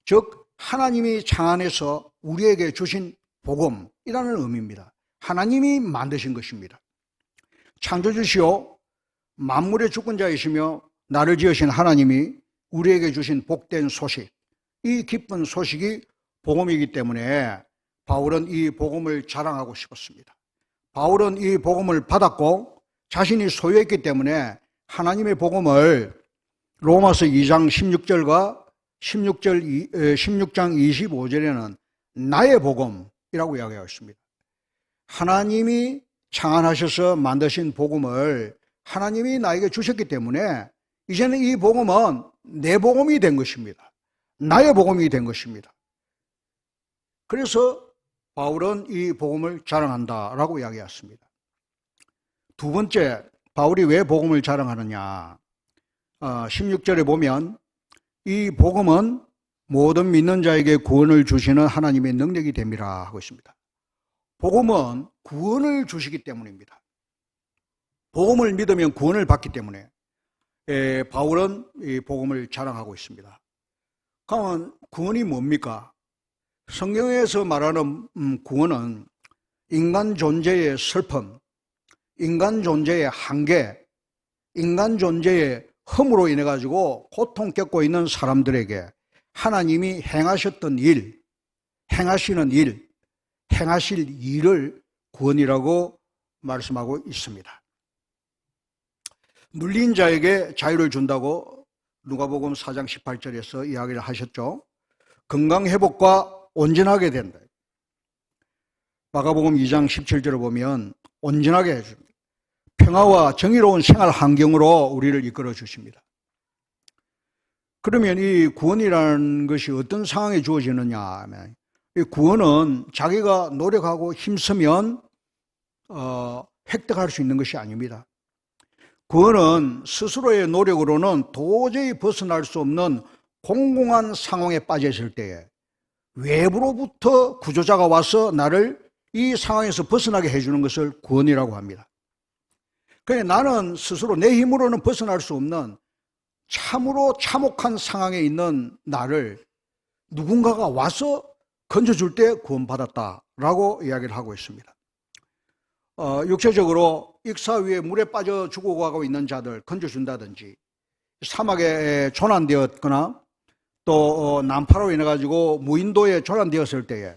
즉 하나님이 창안해서 우리에게 주신 복음이라는 의미입니다. 하나님이 만드신 것입니다. 창조주시오 만물의 주권자이시며 나를 지으신 하나님이 우리에게 주신 복된 소식, 이 기쁜 소식이 복음이기 때문에 바울은 이 복음을 자랑하고 싶었습니다. 바울은 이 복음을 받았고 자신이 소유했기 때문에 하나님의 복음을 로마서 2장 16절과 16장 25절에는 나의 복음이라고 이야기하고 있습니다. 하나님이 창안하셔서 만드신 복음을 하나님이 나에게 주셨기 때문에 이제는 이 복음은 내 복음이 된 것입니다. 나의 복음이 된 것입니다. 그래서 바울은 이 복음을 자랑한다라고 이야기했습니다. 두 번째, 바울이 왜 복음을 자랑하느냐? 16절에 보면 이 복음은 모든 믿는 자에게 구원을 주시는 하나님의 능력이 됨이라 하고 있습니다. 복음은 구원을 주시기 때문입니다. 복음을 믿으면 구원을 받기 때문에 바울은 이 복음을 자랑하고 있습니다. 그러면 구원이 뭡니까? 성경에서 말하는 구원은 인간 존재의 슬픔, 인간 존재의 한계, 인간 존재의 흠으로 인해 가지고 고통 겪고 있는 사람들에게 하나님이 행하셨던 일, 행하시는 일, 행하실 일을 구원이라고 말씀하고 있습니다. 눌린 자에게 자유를 준다고 누가복음 4장 18절에서 이야기를 하셨죠. 건강 회복과 온전하게 된다. 마가복음 2장 17절을 보면 온전하게 해줍니다. 평화와 정의로운 생활 환경으로 우리를 이끌어 주십니다. 그러면 이 구원이라는 것이 어떤 상황에 주어지느냐 하면, 이 구원은 자기가 노력하고 힘쓰면 획득할 수 있는 것이 아닙니다. 구원은 스스로의 노력으로는 도저히 벗어날 수 없는 공공한 상황에 빠져 있을 때에 외부로부터 구조자가 와서 나를 이 상황에서 벗어나게 해주는 것을 구원이라고 합니다. 그러니까 나는 스스로 내 힘으로는 벗어날 수 없는 참으로 참혹한 상황에 있는 나를 누군가가 와서 건져줄 때 구원받았다라고 이야기를 하고 있습니다. 육체적으로 익사 위에 물에 빠져 죽어가고 있는 자들 건져준다든지, 사막에 조난되었거나 또 난파로 인해 가지고 무인도에 조난되었을 때에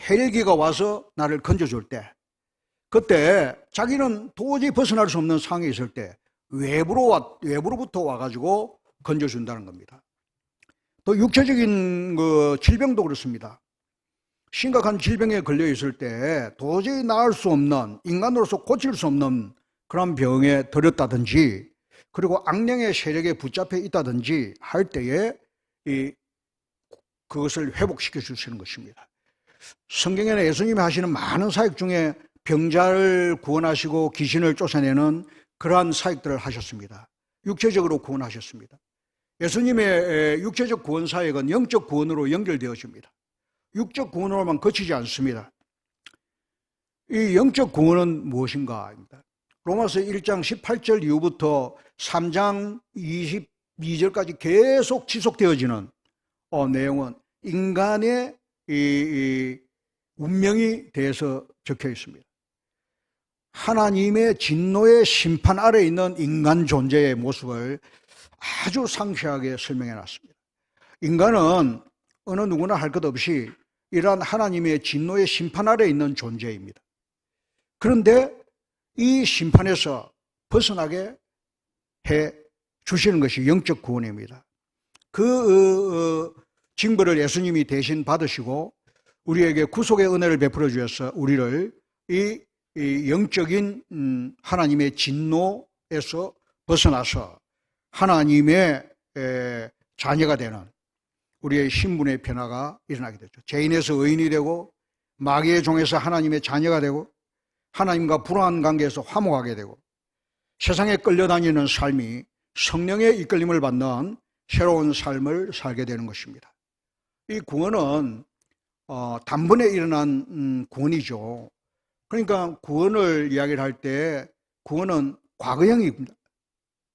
헬기가 와서 나를 건져줄 때, 그때 자기는 도저히 벗어날 수 없는 상황에 있을 때 외부로부터 와가지고 건져준다는 겁니다. 또 육체적인 질병도 그렇습니다. 심각한 질병에 걸려 있을 때 도저히 나을 수 없는, 인간으로서 고칠 수 없는 그런 병에 들었다든지, 그리고 악령의 세력에 붙잡혀 있다든지 할 때에 그것을 회복시켜 주시는 것입니다. 성경에는 예수님이 하시는 많은 사역 중에 병자를 구원하시고 귀신을 쫓아내는 그러한 사역들을 하셨습니다. 육체적으로 구원하셨습니다. 예수님의 육체적 구원 사역은 영적 구원으로 연결되어집니다. 육적 구원으로만 그치지 않습니다. 이 영적 구원은 무엇인가? 로마서 1장 18절 이후부터 3장 22절까지 계속 지속되어지는 내용은 인간의 이 운명이 대해서 적혀 있습니다. 하나님의 진노의 심판 아래에 있는 인간 존재의 모습을 아주 상세하게 설명해 놨습니다. 인간은 어느 누구나 할 것 없이 이러한 하나님의 진노의 심판 아래에 있는 존재입니다. 그런데 이 심판에서 벗어나게 해 주시는 것이 영적 구원입니다. 그 징벌을 예수님이 대신 받으시고 우리에게 구속의 은혜를 베풀어 주셔서 우리를 이 영적인 하나님의 진노에서 벗어나서 하나님의 자녀가 되는 우리의 신분의 변화가 일어나게 되죠. 죄인에서 의인이 되고 마귀의 종에서 하나님의 자녀가 되고 하나님과 불화한 관계에서 화목하게 되고 세상에 끌려다니는 삶이 성령의 이끌림을 받는 새로운 삶을 살게 되는 것입니다. 이 구원은 단번에 일어난 구원이죠. 그러니까 구원을 이야기를 할 때 구원은 과거형입니다.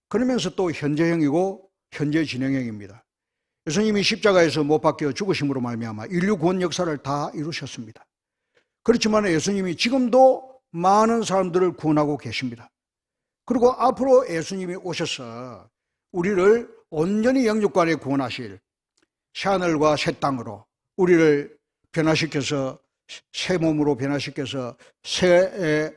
그러면서 또 현재형이고 현재 진행형입니다. 예수님이 십자가에서 못 박혀 죽으심으로 말미암아 인류 구원 역사를 다 이루셨습니다. 그렇지만 예수님이 지금도 많은 사람들을 구원하고 계십니다. 그리고 앞으로 예수님이 오셔서 우리를 온전히 영육간에 구원하실 새하늘과 새 땅으로 우리를 변화시켜서 새 몸으로 변화시켜서 새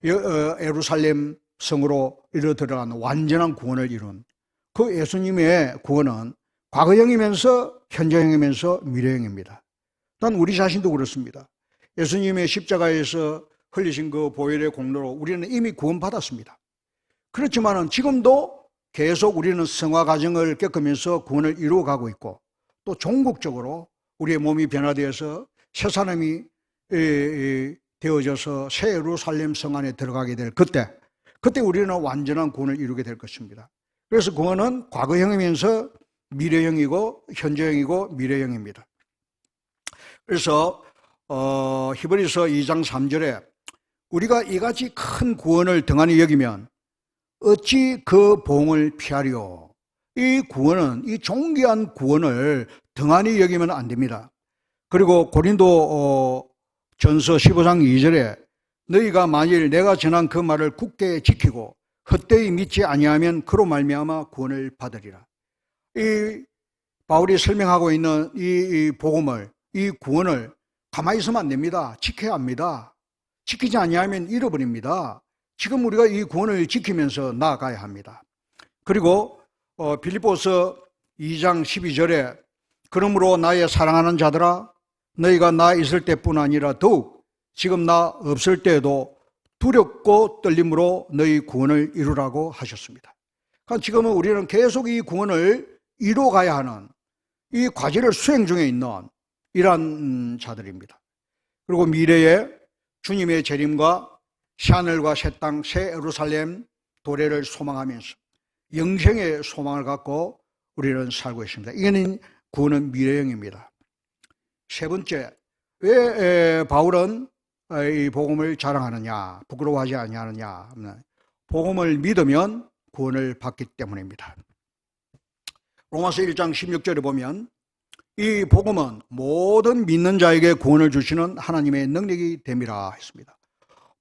예루살렘 성으로 이르러 들어가는 완전한 구원을 이룬 그 예수님의 구원은 과거형이면서 현재형이면서 미래형입니다. 난 우리 자신도 그렇습니다. 예수님의 십자가에서 흘리신 그 보혈의 공로로 우리는 이미 구원받았습니다. 그렇지만 지금도 계속 우리는 성화 과정을 겪으면서 구원을 이루어가고 있고 또 종국적으로 우리의 몸이 변화되어서 새 사람이 되어져서 새 예루살렘 성 안에 들어가게 될 그때 우리는 완전한 구원을 이루게 될 것입니다. 그래서 구원은 과거형이면서 미래형이고 현재형이고 미래형입니다. 그래서 히브리서 2장 3절에 우리가 이같이 큰 구원을 등한히 여기면 어찌 그 봉을 피하리요. 이 구원은, 이 존귀한 구원을 등한히 여기면 안 됩니다. 그리고 고린도 전서 15장 2절에 너희가 만일 내가 전한 그 말을 굳게 지키고 헛되이 믿지 아니하면 그로 말미암아 구원을 받으리라. 이 바울이 설명하고 있는 이 복음을, 이 구원을 가만히 있으면 안 됩니다. 지켜야 합니다. 지키지 아니하면 잃어버립니다. 지금 우리가 이 구원을 지키면서 나아가야 합니다. 그리고 빌립보서 2장 12절에 그러므로 나의 사랑하는 자들아 너희가 나 있을 때뿐 아니라 더욱 지금 나 없을 때에도 두렵고 떨림으로 너희 구원을 이루라고 하셨습니다. 그러니까 지금은 우리는 계속 이 구원을 이루어가야 하는 이 과제를 수행 중에 있는 이러한 자들입니다. 그리고 미래에 주님의 재림과 새하늘과 새 땅, 새 예루살렘 도래를 소망하면서 영생의 소망을 갖고 우리는 살고 있습니다. 이거는 구원은 미래형입니다. 세 번째, 왜 바울은 이 복음을 자랑하느냐, 부끄러워하지 아니하느냐? 복음을 믿으면 구원을 받기 때문입니다. 로마서 1장 16절에 보면 이 복음은 모든 믿는 자에게 구원을 주시는 하나님의 능력이 됨이라 했습니다.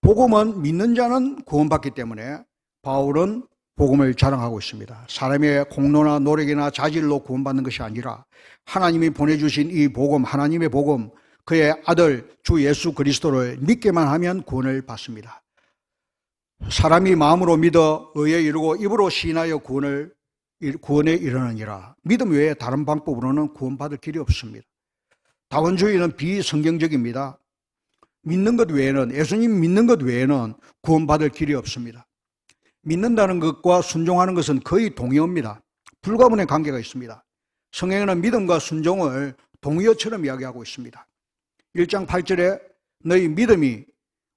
복음은 믿는 자는 구원받기 때문에 바울은 복음을 자랑하고 있습니다. 사람의 공로나 노력이나 자질로 구원받는 것이 아니라 하나님이 보내주신 이 복음, 하나님의 복음, 그의 아들 주 예수 그리스도를 믿기만 하면 구원을 받습니다. 사람이 마음으로 믿어 의에 이르고 입으로 시인하여 구원에 이르느니라. 믿음 외에 다른 방법으로는 구원받을 길이 없습니다. 다원주의는 비성경적입니다. 믿는 것 외에는, 예수님 믿는 것 외에는 구원받을 길이 없습니다. 믿는다는 것과 순종하는 것은 거의 동의어입니다. 불가분의 관계가 있습니다. 성경에는 믿음과 순종을 동의어처럼 이야기하고 있습니다. 1장 8절에 너희 믿음이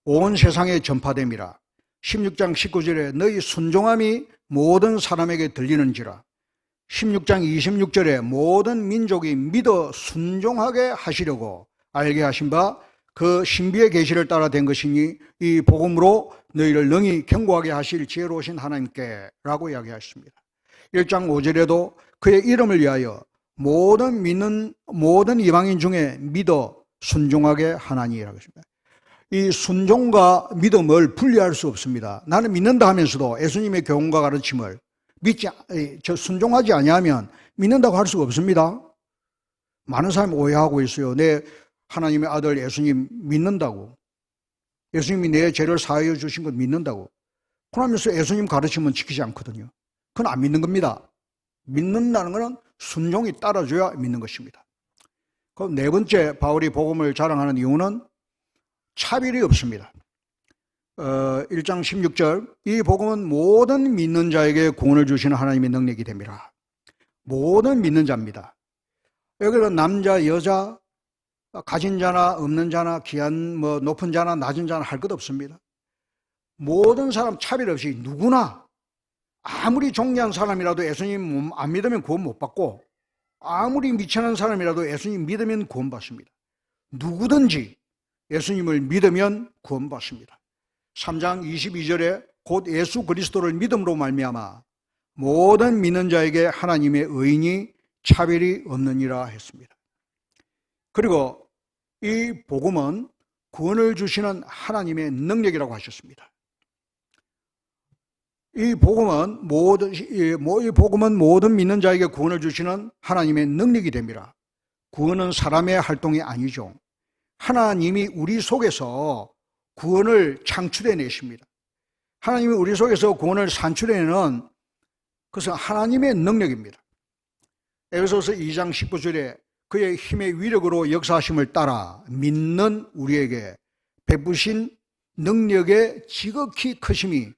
온 세상에 전파됨이라. 16장 19절에 너희 순종함이 모든 사람에게 들리는지라. 16장 26절에 모든 민족이 믿어 순종하게 하시려고 알게 하신 바 그 신비의 계시를 따라 된 것이니 이 복음으로 너희를 능히 견고하게 하실 지혜로우신 하나님께 라고 이야기하십니다. 1장 5절에도 그의 이름을 위하여 모든 이방인 중에 믿어 순종하게 하나니라고 했습니다. 이 순종과 믿음을 분리할 수 없습니다. 나는 믿는다 하면서도 예수님의 교훈과 가르침을 순종하지 아니하면 믿는다고 할 수가 없습니다. 많은 사람이 오해하고 있어요. 내 하나님의 아들 예수님 믿는다고. 예수님이 내 죄를 사하여 주신 것 믿는다고. 그러면서 예수님 가르침은 지키지 않거든요. 그건 안 믿는 겁니다. 믿는다는 것은 순종이 따라줘야 믿는 것입니다. 그럼 네 번째 바울이 복음을 자랑하는 이유는 차별이 없습니다. 1장 16절 이 복음은 모든 믿는 자에게 구원을 주시는 하나님의 능력이 됩니다. 모든 믿는 자입니다. 여기는 남자, 여자, 가진 자나 없는 자나 귀한 높은 자나 낮은 자나 할 것 없습니다. 모든 사람 차별 없이 누구나 아무리 존귀한 사람이라도 예수님 안 믿으면 구원 못 받고 아무리 미천한 사람이라도 예수님 믿으면 구원 받습니다. 누구든지 예수님을 믿으면 구원 받습니다. 3장 22절에 곧 예수 그리스도를 믿음으로 말미암아 모든 믿는 자에게 하나님의 의인이 차별이 없느니라 했습니다. 그리고 이 복음은 구원을 주시는 하나님의 능력이라고 하셨습니다. 이 복음은 모든 믿는 자에게 구원을 주시는 하나님의 능력이 됩니다. 구원은 사람의 활동이 아니죠. 하나님이 우리 속에서 구원을 창출해 내십니다. 하나님이 우리 속에서 구원을 산출해내는 그것은 하나님의 능력입니다. 에베소서 2장 19절에 그의 힘의 위력으로 역사하심을 따라 믿는 우리에게 베푸신 능력의 지극히 크심이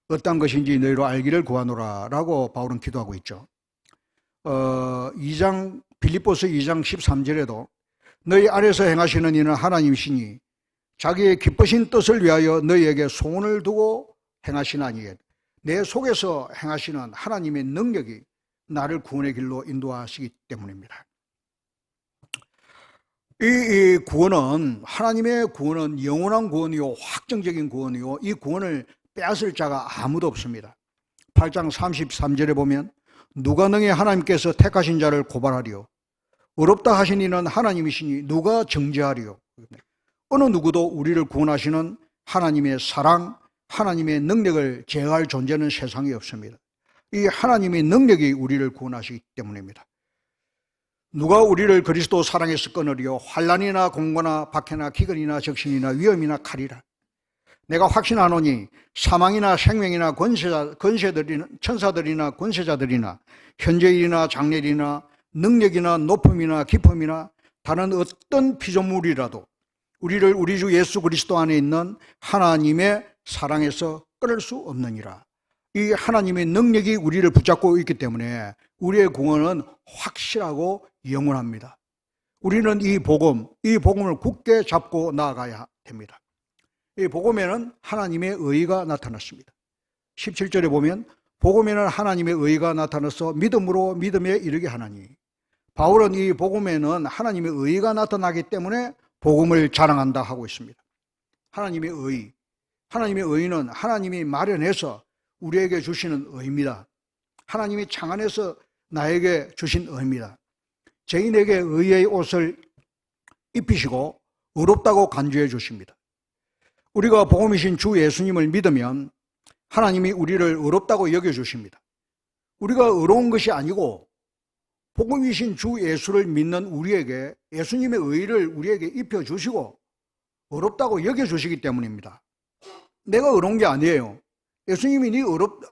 어떤 것인지 너희로 알기를 구하노라 라고 바울은 기도하고 있죠. 빌립보서 2장 13절에도 너희 아래서 행하시는 이는 하나님이시니 자기의 기쁘신 뜻을 위하여 너희에게 소원을 두고 행하시나니 내 속에서 행하시는 하나님의 능력이 나를 구원의 길로 인도하시기 때문입니다. 이 구원은, 하나님의 구원은 영원한 구원이요 확정적인 구원이요 이 구원을 빼앗을 자가 아무도 없습니다. 8장 33절에 보면 누가 능히 하나님께서 택하신 자를 고발하리요 어렵다 하신 이는 하나님이시니 누가 정죄하리요. 어느 누구도 우리를 구원하시는 하나님의 사랑, 하나님의 능력을 제어할 존재는 세상에 없습니다. 이 하나님의 능력이 우리를 구원하시기 때문입니다. 누가 우리를 그리스도 사랑에서 끊으리요 환난이나 공고나 박해나 기근이나 적신이나 위험이나 칼이라. 내가 확신하노니 사망이나 생명이나 권세들이나 천사들이나 권세자들이나 현재일이나 장래일이나 능력이나 높음이나 깊음이나 다른 어떤 피조물이라도 우리를 우리 주 예수 그리스도 안에 있는 하나님의 사랑에서 끊을 수 없느니라. 이 하나님의 능력이 우리를 붙잡고 있기 때문에 우리의 구원은 확실하고 영원합니다. 우리는 이 복음을 굳게 잡고 나아가야 됩니다. 이 복음에는 하나님의 의가 나타났습니다. 17절에 보면 복음에는 하나님의 의가 나타나서 믿음으로 믿음에 이르게 하나니, 바울은 이 복음에는 하나님의 의가 나타나기 때문에 복음을 자랑한다 하고 있습니다. 하나님의 의는 하나님이 마련해서 우리에게 주시는 의입니다. 하나님이 창안해서 나에게 주신 의입니다. 죄인에게 의의 옷을 입히시고 의롭다고 간주해 주십니다. 우리가 복음이신 주 예수님을 믿으면 하나님이 우리를 의롭다고 여겨주십니다. 우리가 의로운 것이 아니고 복음이신 주 예수를 믿는 우리에게 예수님의 의를 우리에게 입혀주시고 의롭다고 여겨주시기 때문입니다. 내가 의로운 게 아니에요.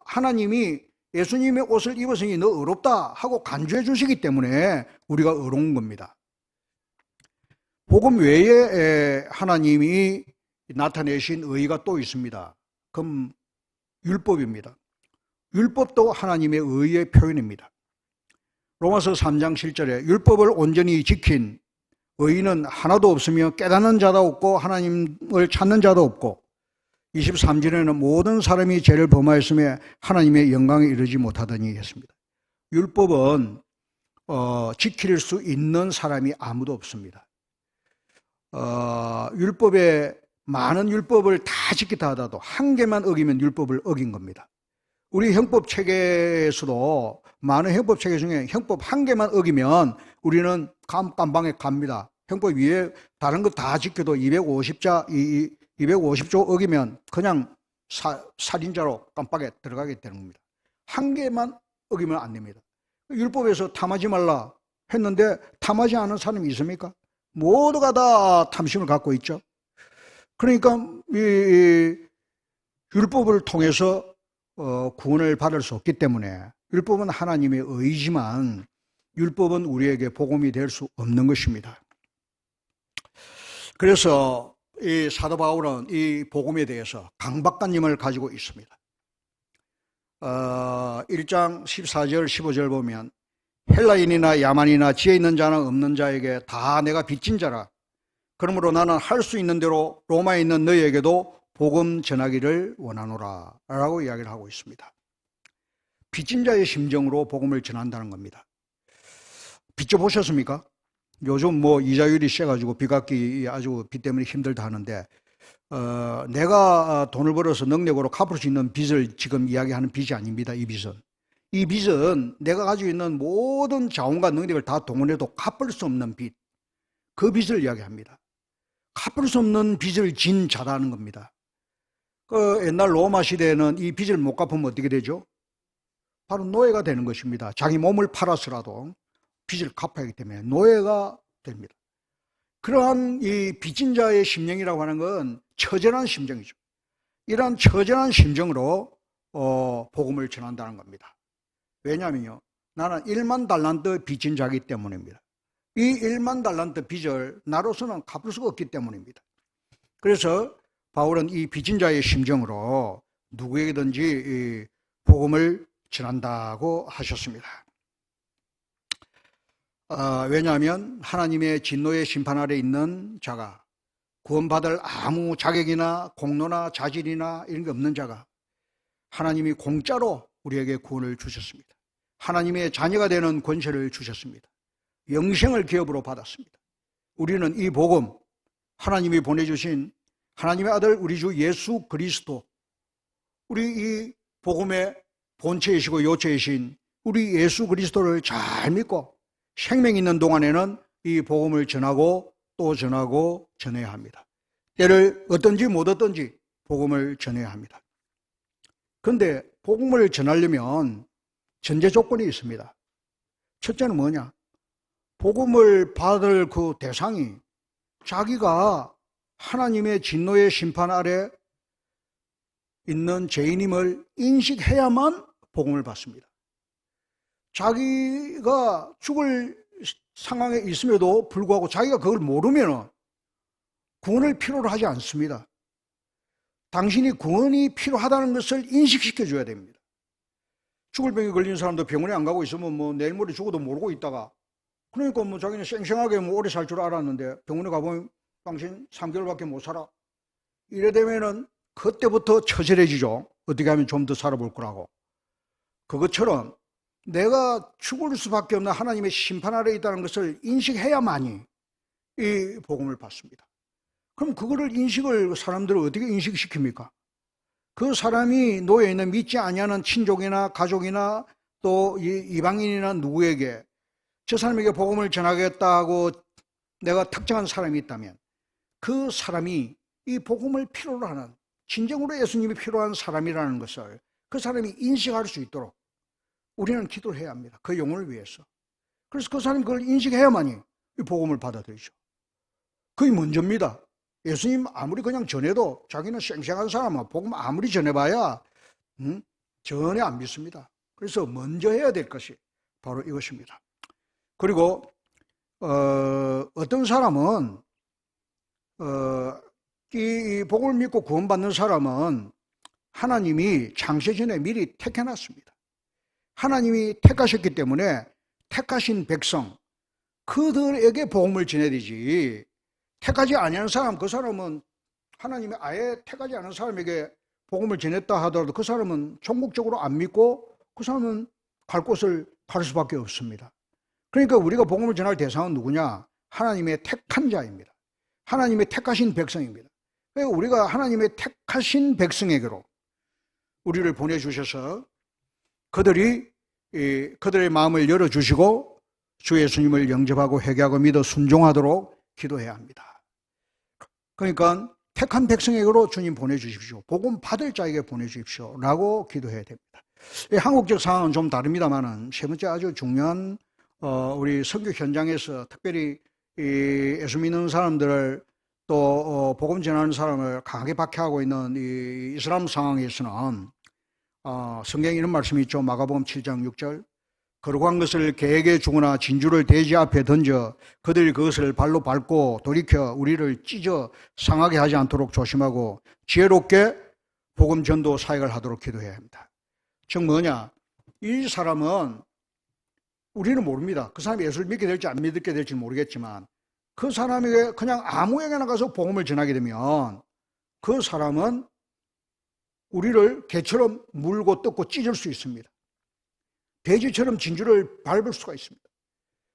하나님이 예수님의 옷을 입었으니 너 의롭다 하고 간주해 주시기 때문에 우리가 의로운 겁니다. 복음 외에 하나님이 나타내신 의가 또 있습니다. 그럼 율법입니다. 율법도 하나님의 의의 표현입니다. 로마서 3장 7절에 율법을 온전히 지킨 의인은 하나도 없으며 깨닫는 자도 없고 하나님을 찾는 자도 없고 23절에는 모든 사람이 죄를 범하였으며 하나님의 영광에 이르지 못하더니 했습니다. 율법은 지킬 수 있는 사람이 아무도 없습니다. 많은 율법을 다 지키다 하더라도 한 개만 어기면 율법을 어긴 겁니다. 우리 형법 체계에서도 많은 형법 체계 중에 형법 한 개만 어기면 우리는 깜방에 갑니다. 형법 위에 다른 거 다 지켜도 250조 어기면 그냥 살인자로 깜빡에 들어가게 되는 겁니다. 한 개만 어기면 안 됩니다. 율법에서 탐하지 말라 했는데 탐하지 않은 사람이 있습니까? 모두가 다 탐심을 갖고 있죠. 그러니까 이 율법을 통해서 구원을 받을 수 없기 때문에 율법은 하나님의 의지만 율법은 우리에게 복음이 될 수 없는 것입니다. 그래서 이 사도 바울은 이 복음에 대해서 강박관념을 가지고 있습니다. 1장 14절 15절 보면 헬라인이나 야만이나 지혜 있는 자나 없는 자에게 다 내가 빚진 자라. 그러므로 나는 할 수 있는 대로 로마에 있는 너희에게도 복음 전하기를 원하노라 라고 이야기를 하고 있습니다. 빚진 자의 심정으로 복음을 전한다는 겁니다. 빚져 보셨습니까? 요즘 이자율이 세가지고 빚 갚기 아주 빚 때문에 힘들다 하는데 내가 돈을 벌어서 능력으로 갚을 수 있는 빚을 지금 이야기하는 빚이 아닙니다. 이 빚은 내가 가지고 있는 모든 자원과 능력을 다 동원해도 갚을 수 없는 빚, 그 빚을 이야기합니다. 갚을 수 없는 빚을 진 자라는 겁니다. 옛날 로마 시대에는 이 빚을 못 갚으면 어떻게 되죠? 바로 노예가 되는 것입니다. 자기 몸을 팔아서라도 빚을 갚아야 하기 때문에 노예가 됩니다. 그러한 이 빚진 자의 심령이라고 하는 건 처절한 심정이죠. 이러한 처절한 심정으로 복음을 전한다는 겁니다. 왜냐하면요, 나는 1만 달란트 빚진 자이기 때문입니다. 이 1만 달란트 빚을 나로서는 갚을 수가 없기 때문입니다. 그래서 바울은 이 빚진 자의 심정으로 누구에게든지 이 복음을 전한다고 하셨습니다. 왜냐하면 하나님의 진노의 심판 아래 있는 자가 구원받을 아무 자격이나 공로나 자질이나 이런 게 없는 자가 하나님이 공짜로 우리에게 구원을 주셨습니다. 하나님의 자녀가 되는 권세를 주셨습니다. 영생을 기업으로 받았습니다. 우리는 이 복음, 하나님이 보내주신 하나님의 아들 우리 주 예수 그리스도, 우리 이 복음의 본체이시고 요체이신 우리 예수 그리스도를 잘 믿고 생명 있는 동안에는 이 복음을 전하고 또 전하고 전해야 합니다. 때를 얻든지 못 얻든지 복음을 전해야 합니다. 그런데 복음을 전하려면 전제 조건이 있습니다. 첫째는 뭐냐? 복음을 받을 그 대상이 자기가 하나님의 진노의 심판 아래 있는 죄인임을 인식해야만 복음을 받습니다. 자기가 죽을 상황에 있음에도 불구하고 자기가 그걸 모르면 구원을 필요로 하지 않습니다. 당신이 구원이 필요하다는 것을 인식시켜 줘야 됩니다. 죽을 병에 걸린 사람도 병원에 안 가고 있으면 뭐 내일 모레 죽어도 모르고 있다가, 그러니까 뭐 자기는 쌩쌩하게 뭐 오래 살 줄 알았는데 병원에 가보면 당신 3개월밖에 못 살아. 이래 되면은 그때부터 처절해지죠. 어떻게 하면 좀 더 살아볼 거라고. 그것처럼 내가 죽을 수밖에 없는 하나님의 심판 아래 있다는 것을 인식해야만이 이 복음을 받습니다. 그럼 그거를 인식을 사람들을 어떻게 인식시킵니까? 그 사람이 놓여 있는 믿지 아니하는 친족이나 가족이나 또 이방인이나 누구에게 저 사람에게 복음을 전하겠다고 내가 특정한 사람이 있다면 그 사람이 이 복음을 필요로 하는, 진정으로 예수님이 필요한 사람이라는 것을 그 사람이 인식할 수 있도록 우리는 기도를 해야 합니다. 그 영혼을 위해서. 그래서 그 사람이 그걸 인식해야만이 이 복음을 받아들이죠. 그게 먼저입니다. 예수님 아무리 그냥 전해도 자기는 쌩쌩한 사람은 복음 아무리 전해봐야 전혀 안 믿습니다. 그래서 먼저 해야 될 것이 바로 이것입니다. 그리고 어떤 사람은 이 복음을 믿고 구원받는 사람은 하나님이 창세전에 미리 택해놨습니다. 하나님이 택하셨기 때문에 택하신 백성, 그들에게 복음을 전해야 되지, 택하지 아니하는 사람, 그 사람은 하나님이 아예 택하지 않은 사람에게 복음을 전했다 하더라도 그 사람은 전국적으로 안 믿고 그 사람은 갈 곳을 갈 수밖에 없습니다. 그러니까 우리가 복음을 전할 대상은 누구냐? 하나님의 택한 자입니다. 하나님의 택하신 백성입니다. 그러니까 우리가 하나님의 택하신 백성에게로 우리를 보내주셔서 그들의 마음을 열어주시고 주 예수님을 영접하고 회개하고 믿어 순종하도록 기도해야 합니다. 그러니까 택한 백성에게로 주님 보내주십시오. 복음 받을 자에게 보내주십시오. 라고 기도해야 됩니다. 한국적 상황은 좀 다릅니다만은 세 번째 아주 중요한 우리 선교 현장에서 특별히 예수 믿는 사람들을 또 복음 전하는 사람을 강하게 박해하고 있는 이 이슬람 상황에서는 성경에 이런 말씀이 있죠. 마가복음 7장 6절. 거룩한 것을 개에게 주거나 진주를 돼지 앞에 던져 그들이 그것을 발로 밟고 돌이켜 우리를 찢어 상하게 하지 않도록 조심하고 지혜롭게 복음 전도 사역을 하도록 기도해야 합니다. 즉 뭐냐? 이 사람은 우리는 모릅니다. 그 사람이 예수를 믿게 될지 안 믿게 될지 모르겠지만 그 사람에게 그냥 아무에게나 가서 복음을 전하게 되면 그 사람은 우리를 개처럼 물고 뜯고 찢을 수 있습니다. 돼지처럼 진주를 밟을 수가 있습니다.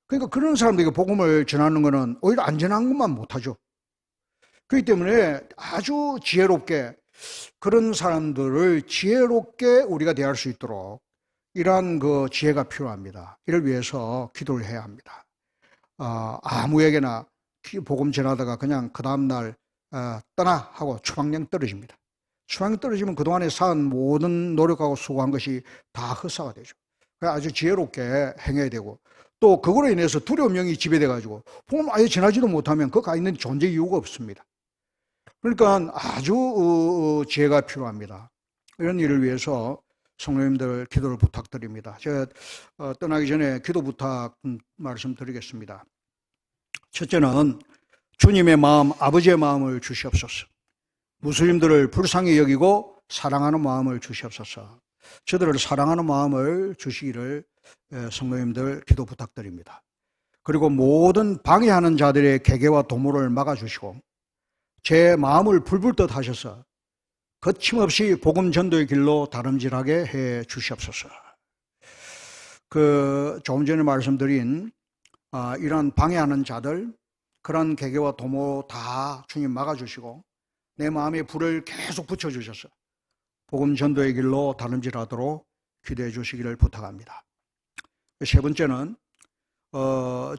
그러니까 그런 사람들에게 복음을 전하는 것은 오히려 안전한 것만 못하죠. 그렇기 때문에 아주 지혜롭게 그런 사람들을 지혜롭게 우리가 대할 수 있도록 이러한 그 지혜가 필요합니다. 이를 위해서 기도를 해야 합니다. 아무에게나 복음 전하다가 그냥 그 다음날 떠나 하고 추방령 떨어집니다. 추방령 떨어지면 그동안에 쌓은 모든 노력하고 수고한 것이 다 헛사가 되죠. 아주 지혜롭게 행해야 되고 또 그거로 인해서 두려움령이 지배돼가지고 복음 아예 전하지도 못하면 그 가 있는 존재 이유가 없습니다. 그러니까 아주 지혜가 필요합니다. 이런 일을 위해서 성도님들 기도를 부탁드립니다. 제가 떠나기 전에 기도 부탁 말씀드리겠습니다. 첫째는 주님의 마음, 아버지의 마음을 주시옵소서. 무슬림들을 불쌍히 여기고 사랑하는 마음을 주시옵소서. 저들을 사랑하는 마음을 주시기를 성도님들 기도 부탁드립니다. 그리고 모든 방해하는 자들의 계계와 도모를 막아주시고 제 마음을 불불듯 하셔서 거침없이 복음 전도의 길로 다름질하게 해 주시옵소서. 조금 전에 말씀드린 이런 방해하는 자들, 그런 계계와 도모 다 주님 막아주시고 내 마음에 불을 계속 붙여주셔서 복음 전도의 길로 다름질하도록 기도해 주시기를 부탁합니다. 세 번째는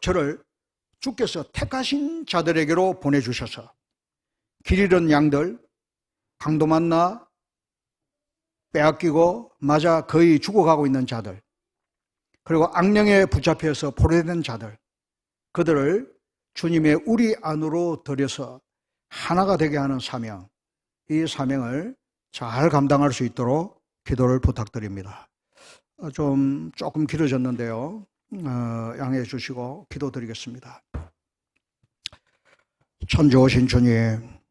저를 주께서 택하신 자들에게로 보내주셔서 길 잃은 양들, 강도 만나 빼앗기고 맞아 거의 죽어가고 있는 자들, 그리고 악령에 붙잡혀서 포로된 자들, 그들을 주님의 우리 안으로 들여서 하나가 되게 하는 사명, 이 사명을 잘 감당할 수 있도록 기도를 부탁드립니다. 조금 길어졌는데요. 양해해 주시고 기도드리겠습니다. 참 좋으신 주님,